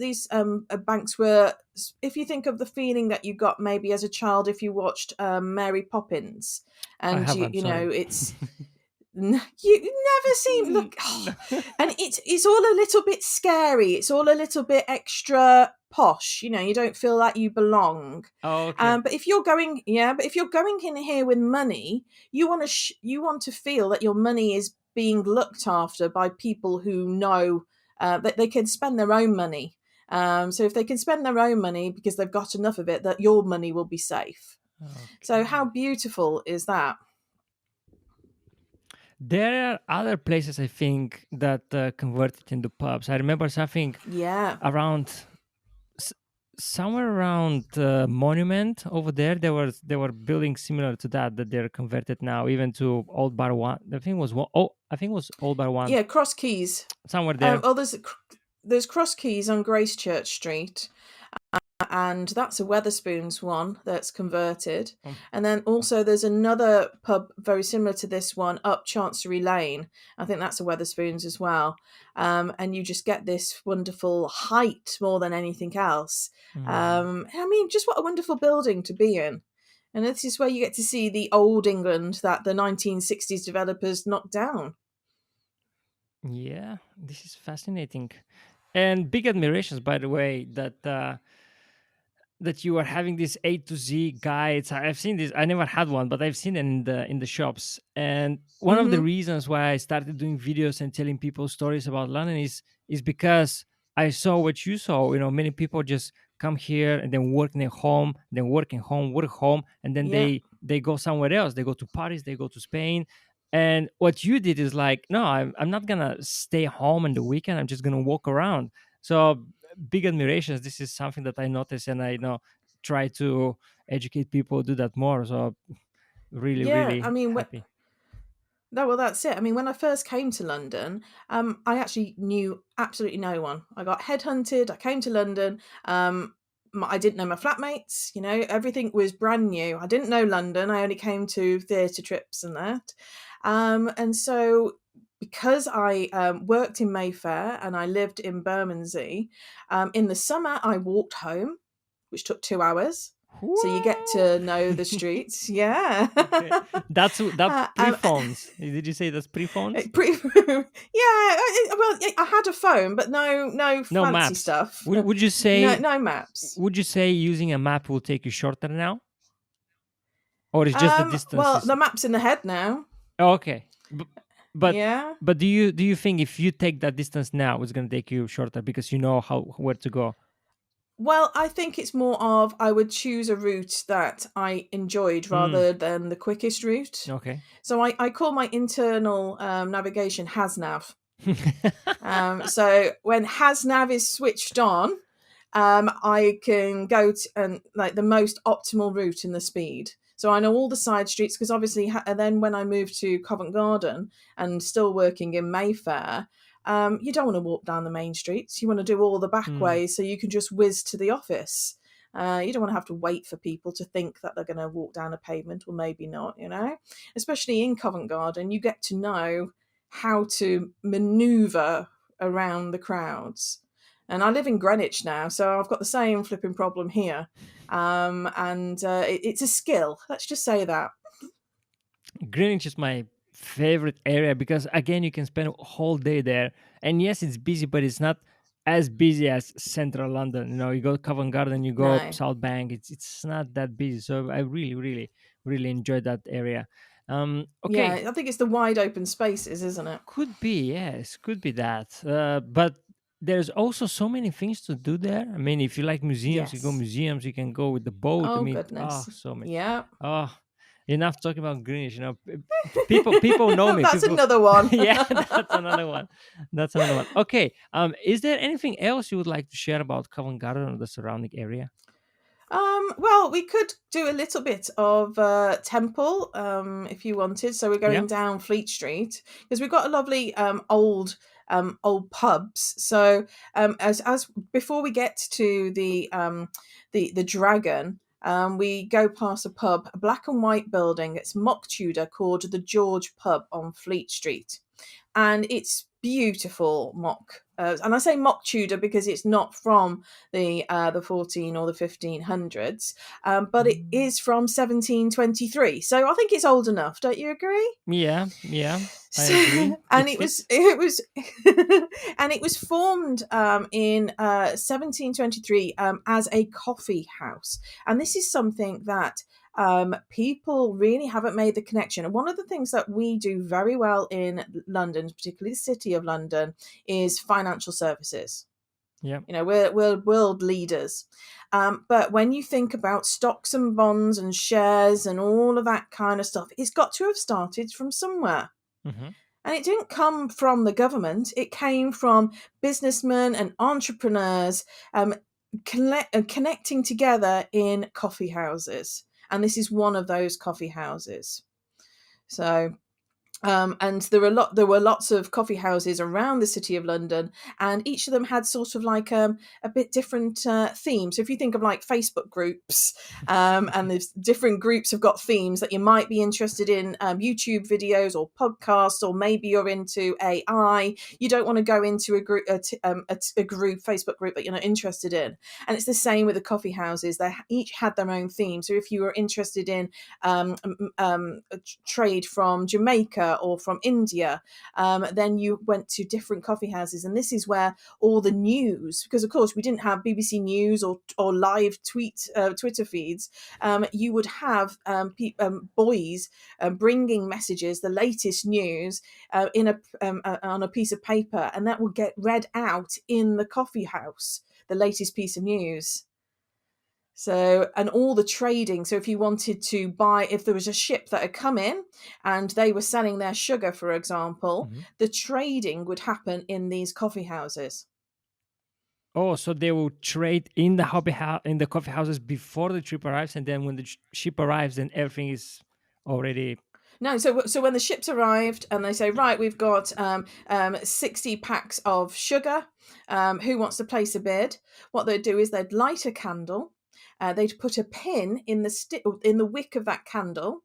banks were, if you think of the feeling that you got maybe as a child if you watched Mary Poppins, I and haven't. you know Sorry. it's you never seem look, No. and it's all a little bit scary. It's all a little bit extra posh. You know, you don't feel like you belong. Oh, okay. But if you're going, yeah, but if you're going in here with money, you want to you want to feel that your money is being looked after by people who know that they can spend their own money. So if they can spend their own money because they've got enough of it, that your money will be safe. So how Okay. beautiful is that? There are other places I think that converted into pubs. I remember something Yeah. around s- somewhere around Monument over there. There were buildings similar to that they're converted now, even to Old Bar One. I think it was I think it was Old Bar One Yeah, Cross Keys. somewhere there. Oh, there's Cross Keys on Grace Church Street, and that's a Weatherspoons one that's converted. Um, And then also there's another pub very similar to this one up Chancery Lane. I think that's a Weatherspoons as well. And you just get this wonderful height more than anything else. mm, I mean, just what a wonderful building to be in. And this is where you get to see the old England that the 1960s developers knocked down. yeah, this is fascinating, and big admirations, by the way, that you are having these A to Z guides. I've seen this. I never had one, but I've seen it in the shops. And one of the Hmm. reasons why I started doing videos and telling people stories about London is because I saw what you saw. Many people just come here and then work in their home, then work in home, work home, and then Yeah. they go somewhere else. They go to Paris, they go to Spain. And what you did is like, no, I'm not gonna stay home on the weekend. I'm just gonna walk around. So big admirations. This is something that I notice, and I try to educate people, do that more. So really, Yeah. I really mean, happy. no, well, that's it. I mean, when I first came to London, I actually knew absolutely no one. I got headhunted. I came to London. I didn't know my flatmates. You know, everything was brand new. I didn't know London. I only came to theatre trips and that. And so, because I worked in Mayfair and I lived in Bermondsey, in the summer I walked home, which took 2 hours. So you get to know the streets. Yeah. Okay, that uh, um, pre-phones. Did you say that's pre-phones? Pretty, yeah. Well, I had a phone, but no No fancy maps. stuff. Would you No, say no maps. would you say using a map will take you shorter now, or is just the distance Well, is the map's in the head now. okay? But Yeah. but do you think if you take that distance now, it's gonna take you shorter because you know where to go? Well, I think it's more of I would choose a route that I enjoyed Mm, rather than the quickest route. okay. So I call my internal navigation HasNav. So when HasNav is switched on, I can go to and like the most optimal route in the speed. So I know all the side streets because obviously, and then when I moved to Covent Garden and still working in Mayfair, you don't want to walk down the main streets. You want to do all the back Mm, ways so you can just whiz to the office. You don't want to have to wait for people to think that they're going to walk down a pavement or maybe not, you know? Especially in Covent Garden, you get to know how to maneuver around the crowds. And I live in Greenwich now, so I've got the same flipping problem here. And it's a skill. Let's just say that. Greenwich is my favorite area because again you can spend a whole day there, and yes, it's busy, but it's not as busy as central London. You go Covent Garden, you go No. South Bank, it's not that busy. So I really, really, really enjoy that area. Yeah, Okay. I think it's the wide open spaces, isn't it? Could be, yes, could be that. But there's also so many things to do there. I mean, if you like museums, you go Yes. museums. You can go with the boat. I Oh, mean, goodness. so many. Yeah. Oh, enough talking about Greenwich. People know me. That's People, another one. yeah, that's another one. That's another one. Okay. Is there anything else you would like to share about Covent Garden or the surrounding area? Well, we could do a little bit of Temple, if you wanted. So we're Yeah. going down Fleet Street because we've got a lovely old pubs. So as before we get to the Dragon, we go past a pub, a black and white building. It's mock Tudor called the George Pub on Fleet Street. And it's beautiful mock. And I say mock Tudor because it's not from the 14 or the 1500s, but it is from 1723. So I think it's old enough. Don't you agree? Yeah, I agree. And It it was fits. and it was formed in 1723 as a coffee house, and this is something that people really haven't made the connection. And one of the things that we do very well in London, particularly the City of London, is financial services. Yeah. We're world leaders. But when you think about stocks and bonds and shares and all of that kind of stuff, it's got to have started from somewhere. Mm-hmm. And it didn't come from the government. It came from businessmen and entrepreneurs connecting together in coffee houses. And this is one of those coffee houses. So and there were lots of coffee houses around the City of London, and each of them had sort of like a bit different theme. So if you think of like Facebook groups, and there's different groups have got themes that you might be interested in, YouTube videos or podcasts, or maybe you're into AI. You don't want to go into a group, Facebook group that you're not interested in. And it's the same with the coffee houses. They each had their own theme. So if you were interested in trade from Jamaica or from India, then you went to different coffee houses. And this is where all the news, because of course we didn't have BBC News or live Twitter feeds, you would have boys bringing messages, the latest news, on a piece of paper, and that would get read out in the coffee house, the latest piece of news. So, and all the trading. So if you wanted to buy, if there was a ship that had come in and they were selling their sugar, for example, Mm-hmm. the trading would happen in these coffee houses. Oh, so they will trade in the coffee houses before the ship arrives, and then when the ship arrives, then everything is already. No, so when the ships arrived and they say, right, we've got 60 packs of sugar, who wants to place a bid? What they'd do is they'd light a candle, they'd put a pin in the wick of that candle,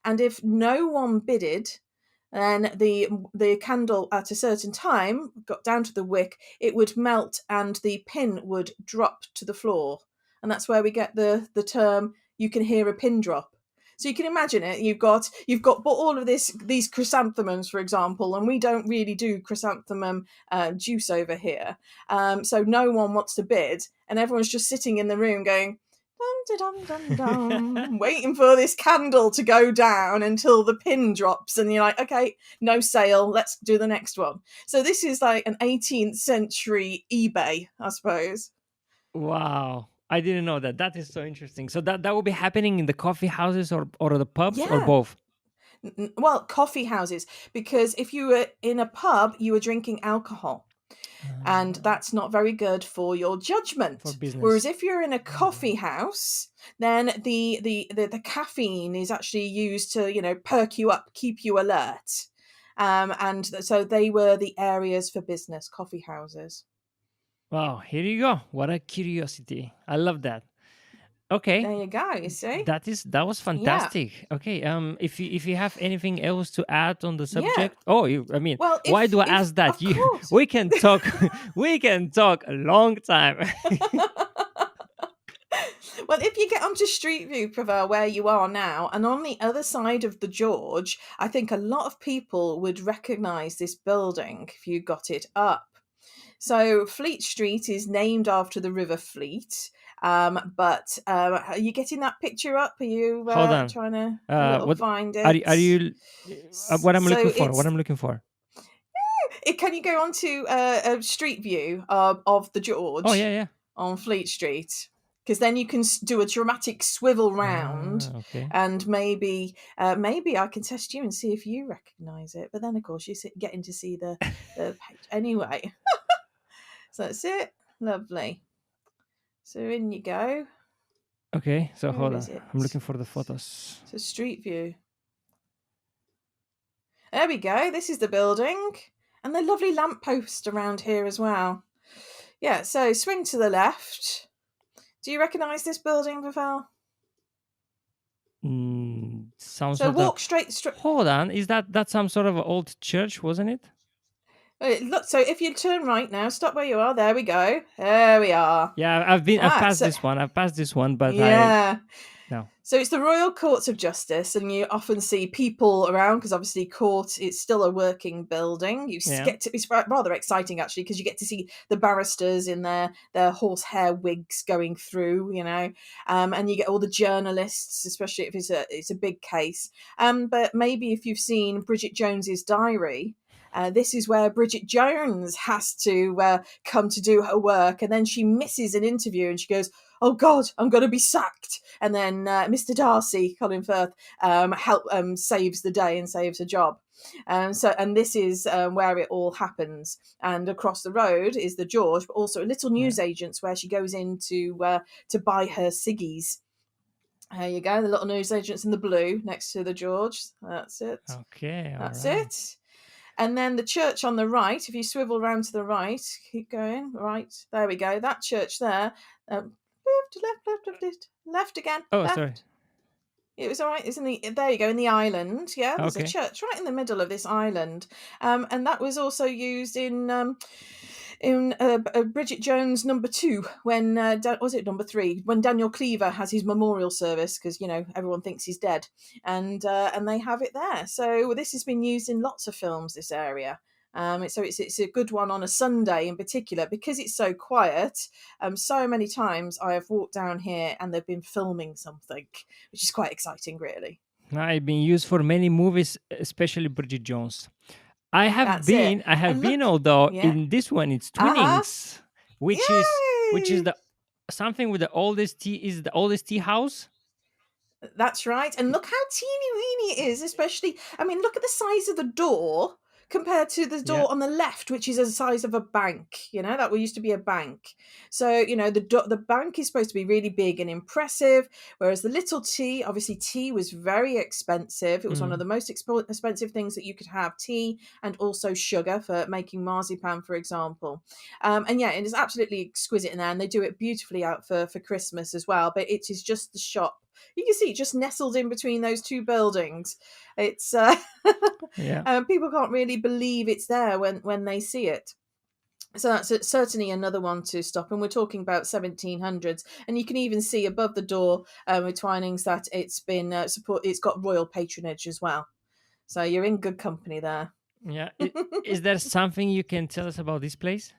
and if no one bidded, then the candle at a certain time got down to the wick, it would melt and the pin would drop to the floor, and that's where we get the term "you can hear a pin drop." So you can imagine it. You've got all of these chrysanthemums, for example, and we don't really do chrysanthemum juice over here. So no one wants to bid, and everyone's just sitting in the room going, dum, dum, dum, dum, waiting for this candle to go down until the pin drops, and you're like, okay, no sale, let's do the next one. So this is like an 18th century eBay, I suppose. Wow. I didn't know that. That is so interesting. So that will be happening in the coffee houses or the pubs or Yeah. both? Well, coffee houses, because if you were in a pub, you were drinking alcohol. And that's not very good for your judgment. For business. Whereas if you're in a coffee house, then the caffeine is actually used to, perk you up, keep you alert. And so they were the areas for business, coffee houses. Wow, here you go. What a curiosity. I love that. Okay. There you go, you see? That was fantastic. Yeah. Okay. If you have anything else to add on the subject? Yeah. Oh, well, why do I ask that? We can talk we can talk a long time. Well, if you get onto Street View, Pavel, where you are now, and on the other side of the George, I think a lot of people would recognise this building if you got it up. So Fleet Street is named after the River Fleet. But are you getting that picture up? Are you Hold on. trying to find it? Are you what I'm looking for? What I'm looking for? Can you go onto a Street View of the George? Oh yeah. On Fleet Street. Because then you can do a dramatic swivel round, okay. And maybe I can test you and see if you recognise it. But then, of course, you're getting to see the page anyway. So that's it. Lovely. So in you go. Okay, so hold on. It? I'm looking for the photos. So Street View. There we go. This is the building. And the lovely lamppost around here as well. Yeah, so swing to the left. Do you recognise this building, Pavel? Some So sort of. walk straight. Hold on, is that some sort of old church, wasn't it? Look, so if you turn right now, stop where you are. There we go. There we are. Yeah, I've Ah, passed so this one. I've passed this one, but I yeah. no. So it's the Royal Courts of Justice, and you often see people around because obviously court it's still a working building. Yeah. Get to, it's rather exciting actually because you get to see the barristers in their horsehair wigs going through, and you get all the journalists, especially if it's a big case. But maybe if you've seen Bridget Jones's Diary. This is where Bridget Jones has to come to do her work, and then she misses an interview and she goes, "Oh God, I'm going to be sacked." And then Mr. Darcy, Colin Firth, saves the day and saves her job. And this is where it all happens. And across the road is the George, but also a little Yeah. newsagent's where she goes in to buy her ciggies. There you go, the little newsagent's in the blue next to the George. That's it. Okay. All That's right. it. And then the church on the right, if you swivel round to the right, keep going, right, there we go, that church there, left again, Oh, sorry. left. It was all right. It's there you go, in the island. Yeah, there's a Okay. church right in the middle of this island, and that was also used in Bridget Jones #2 when was it #3 when Daniel Cleaver has his memorial service because everyone thinks he's dead, and they have it there. So this has been used in lots of films. This area. It's a good one on a Sunday in particular because it's so quiet. So many times I have walked down here and they've been filming something, which is quite exciting, really. I've been used for many movies, especially Bridget Jones. I have That's it. been, I have And look, been, although yeah, in this one it's uh huh, Twinnings, which is yay! the something with the oldest tea is the oldest tea house. That's right. And look how teeny weeny it is, especially, I mean, look at the size of the door compared to the Yeah. door on the left, which is the size of a bank. That used to be a bank. So, the bank is supposed to be really big and impressive, whereas the little tea, obviously, tea was very expensive. It was one of Mm. the most expensive things that you could have, tea and also sugar for making marzipan, for example. And yeah, it is absolutely exquisite in there, and they do it beautifully out for Christmas as well. But it is just the shop. You can see just nestled in between those two buildings. It's Yeah. people can't really believe it's there when they see it. So that's certainly another one to stop. And we're talking about 1700s, and you can even see above the door with Twinings that it's been It's got royal patronage as well. So you're in good company there. Yeah. Is there something you can tell us about this place?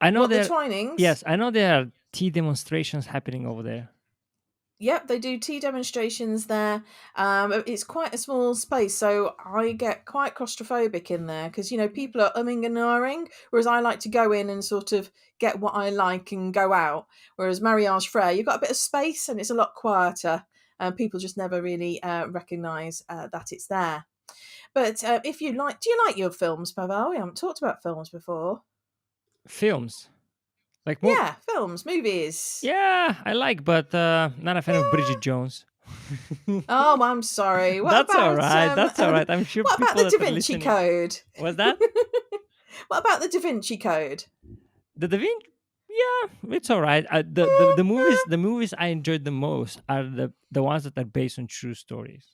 I know What, the there. Twinings? Yes, I know there are tea demonstrations happening over there. Yep, they do tea demonstrations there. It's quite a small space, so I get quite claustrophobic in there because people are umming and ahhing, whereas I like to go in and sort of get what I like and go out. Whereas Mariage Frere, you've got a bit of space and it's a lot quieter. People just never really recognise that it's there. But if you like, do you like your films, Pavel? We haven't talked about films before. Films like Yeah, films, movies. Yeah, I like, but not a fan of Yeah. Bridget Jones. Oh, I'm sorry. That's all right. That's all right. I'm sure What about people the Da that are Vinci listening. Code? What's that? What about the Da Vinci Code? The Da Vinci? Yeah, it's all right. The movies I enjoyed the most are the ones that are based on true stories.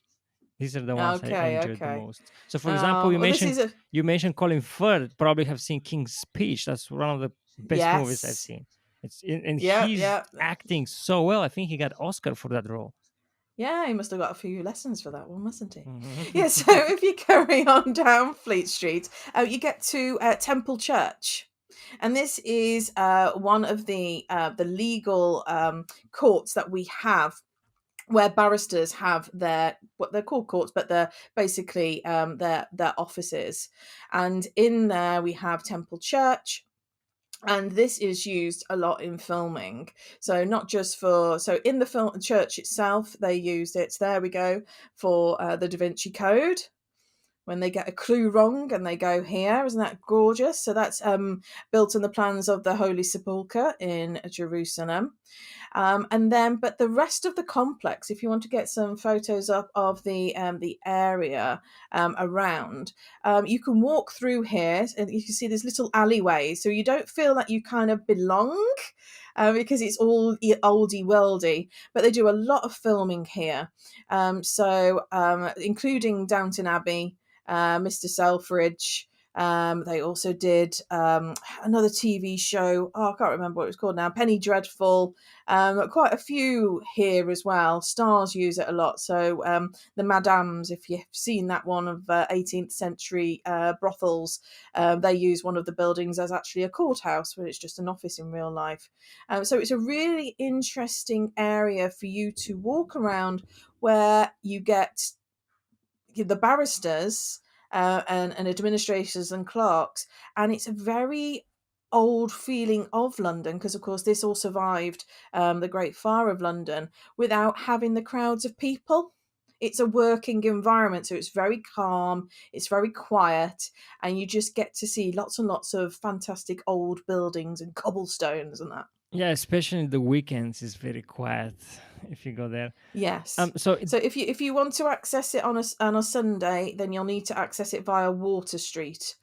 These are the ones I Okay, enjoyed the okay. most. So, for example, you Well, this mentioned is a you mentioned Colin Firth. Probably have seen King's Speech. That's one of the best movies I've yes. seen. And Yeah, he's yeah. acting so well. I think he got Oscar for that role. Yeah, he must have got a few lessons for that one, mustn't he? Yeah, so if you carry on down Fleet Street, you get to Temple Church. And this is one of the legal courts that we have where barristers have what they're called courts, but they're basically their offices. And in there we have Temple Church. And this is used a lot in filming. So not just so in the film church itself, they used it. There we go for the Da Vinci Code. When they get a clue wrong and they go here, isn't that gorgeous? So that's built on the plans of the Holy Sepulchre in Jerusalem. And then, but the rest of the complex, if you want to get some photos up of the area around, you can walk through here, and you can see there's little alleyways, so you don't feel that you kind of belong. Because it's all oldie worldy, but they do a lot of filming here. Including Downton Abbey, Mr. Selfridge. They also did another TV show. Oh, I can't remember what it was called now. Penny Dreadful. Quite a few here as well. Stars use it a lot. So the Madames, if you've seen that one of 18th century brothels, they use one of the buildings as actually a courthouse, where it's just an office in real life. So it's a really interesting area for you to walk around, where you get the barristers and administrators and clerks, and it's a very old feeling of London, because of course this all survived the Great Fire of London without having the crowds of people. It's a working environment, so it's very calm, it's very quiet, and you just get to see lots and lots of fantastic old buildings and cobblestones and that. Yeah, especially the weekends is very quiet if you go there. Yes. So So if you want to access it on a Sunday, then you'll need to access it via Water Street,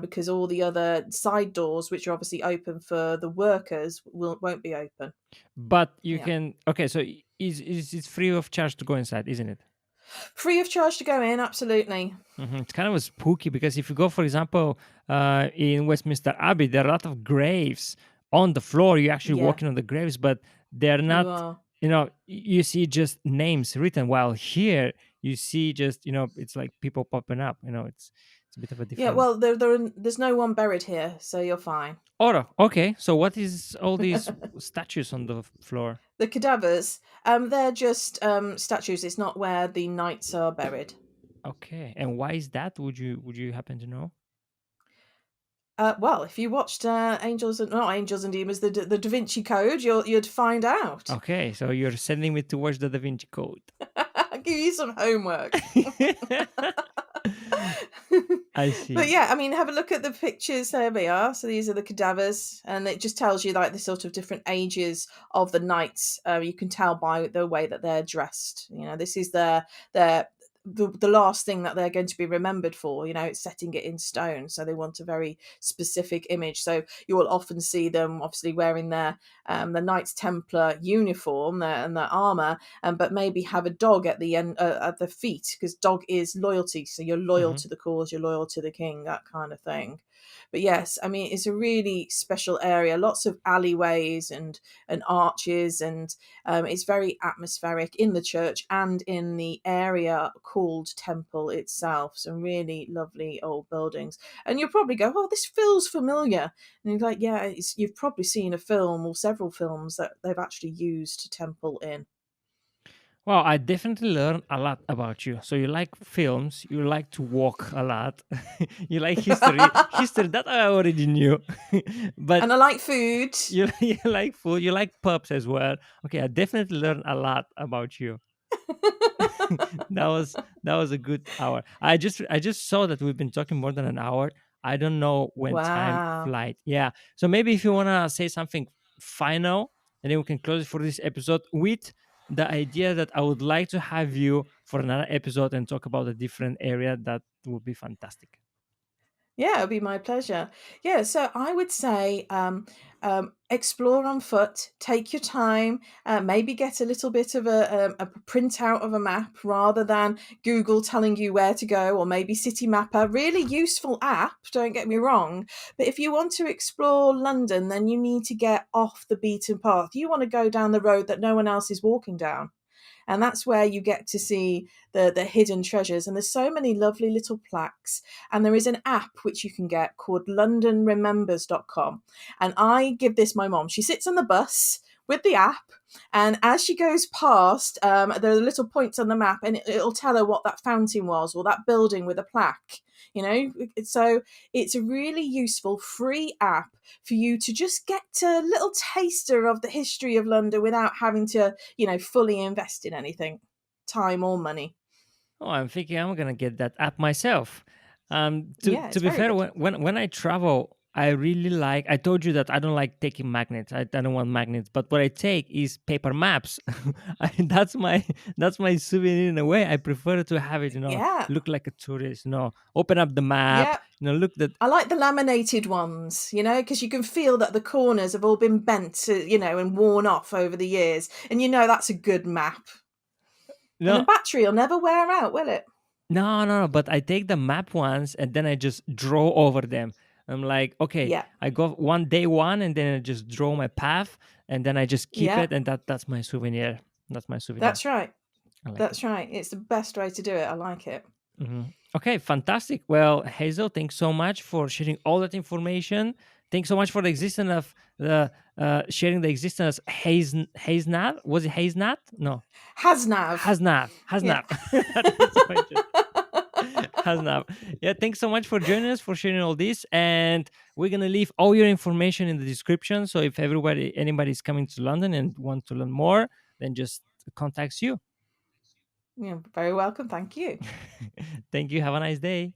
because all the other side doors, which are obviously open for the workers, won't be open. but you Yeah. can. Okay, so is it free of charge to go inside, isn't it? Free of charge to go in, absolutely. It's kind of spooky because if you go, for example, in Westminster Abbey, there are a lot of graves on the floor. You're actually Yeah. walking on the graves, but they're You not. are. You see just names written. While here, you see just it's like people popping up. It's a bit of a Yeah, different. well, there's no one buried here, so you're fine. Oh, okay. So what is all these statues on the floor? The cadavers, they're just statues. It's not where the knights are buried. Okay, and why is that? Would you happen to know? Well, if you watched not Angels and Demons, the Da Vinci Code, you'd find out. Okay, so you're sending me to watch the Da Vinci Code. I'll give you some homework. I see. But yeah, I mean, have a look at the pictures. There we are. So these are the cadavers, and it just tells you like the sort of different ages of the knights. You can tell by the way that they're dressed. This is their the last thing that they're going to be remembered for. It's setting it in stone, so they want a very specific image. So you will often see them obviously wearing their the Knights Templar uniform and their armor, but maybe have a dog at the end at the feet, because dog is loyalty. So you're loyal to the cause, you're loyal to the king, that kind of thing. But yes, I mean, it's a really special area. Lots of alleyways and arches, and it's very atmospheric in the church and in the area called Temple itself. Some really lovely old buildings. And you'll probably go, "Oh, this feels familiar." And you're like, "Yeah, you've probably seen a film or several films that they've actually used Temple in." Well, I definitely learned a lot about you. So you like films, you like to walk a lot, you like history. History that I already knew, but And I like food. you like food, you like pubs as well. Okay, I definitely learned a lot about you. that was a good hour. I just saw that we've been talking more than an hour. I don't know when time Wow. flight. Yeah. So maybe if you wanna say something final, and then we can close it for this episode with the idea that I would like to have you for another episode and talk about a different area. That would be fantastic. Yeah, it'll be my pleasure. Yeah, so I would say explore on foot, take your time, maybe get a little bit of a printout of a map rather than Google telling you where to go, or maybe City Mapper. Really useful app, don't get me wrong. But if you want to explore London, then you need to get off the beaten path. You want to go down the road that no one else is walking down. And that's where you get to see the hidden treasures. And there's so many lovely little plaques. And there is an app which you can get called londonremembers.com. And I give this my mom. She sits on the bus with the app, and as she goes past, there are little points on the map, and it'll tell her what that fountain was or that building with a plaque. So it's a really useful free app for you to just get a little taster of the history of London without having to fully invest in anything, time or money. Oh, I'm thinking I'm gonna get that app myself. To Yeah, to it's be very fair, good. when I travel, I really like. I told you that I don't like taking magnets. I don't want magnets. But what I take is paper maps. That's my souvenir in a way. I prefer to have it, Yeah, look like a tourist. Open up the map. yeah. Look that. I like the laminated ones, because you can feel that the corners have all been bent, and worn off over the years. And that's a good map. And the No, battery will never wear out, will it? no, no, no. But I take the map ones and then I just draw over them. I'm like, okay, Yeah, I go one day one, and then I just draw my path, and then I just keep yeah. it, and that's my souvenir. That's my souvenir. That's right. I like it. That's right. It's the best way to do it. I like it. Okay, fantastic. Well, Hazel, thanks so much for sharing all that information. Thanks so much for the existence of the sharing the existence of Haznat. Was it Haznat? No, Hasnav. Yeah. Haznat. That's so interesting. Haznat. Yeah, thanks so much for joining us, for sharing all this, and we're gonna leave all your information in the description. So if anybody's coming to London and want to learn more, then just contacts you. You're very welcome. Thank you. Thank you. Have a nice day.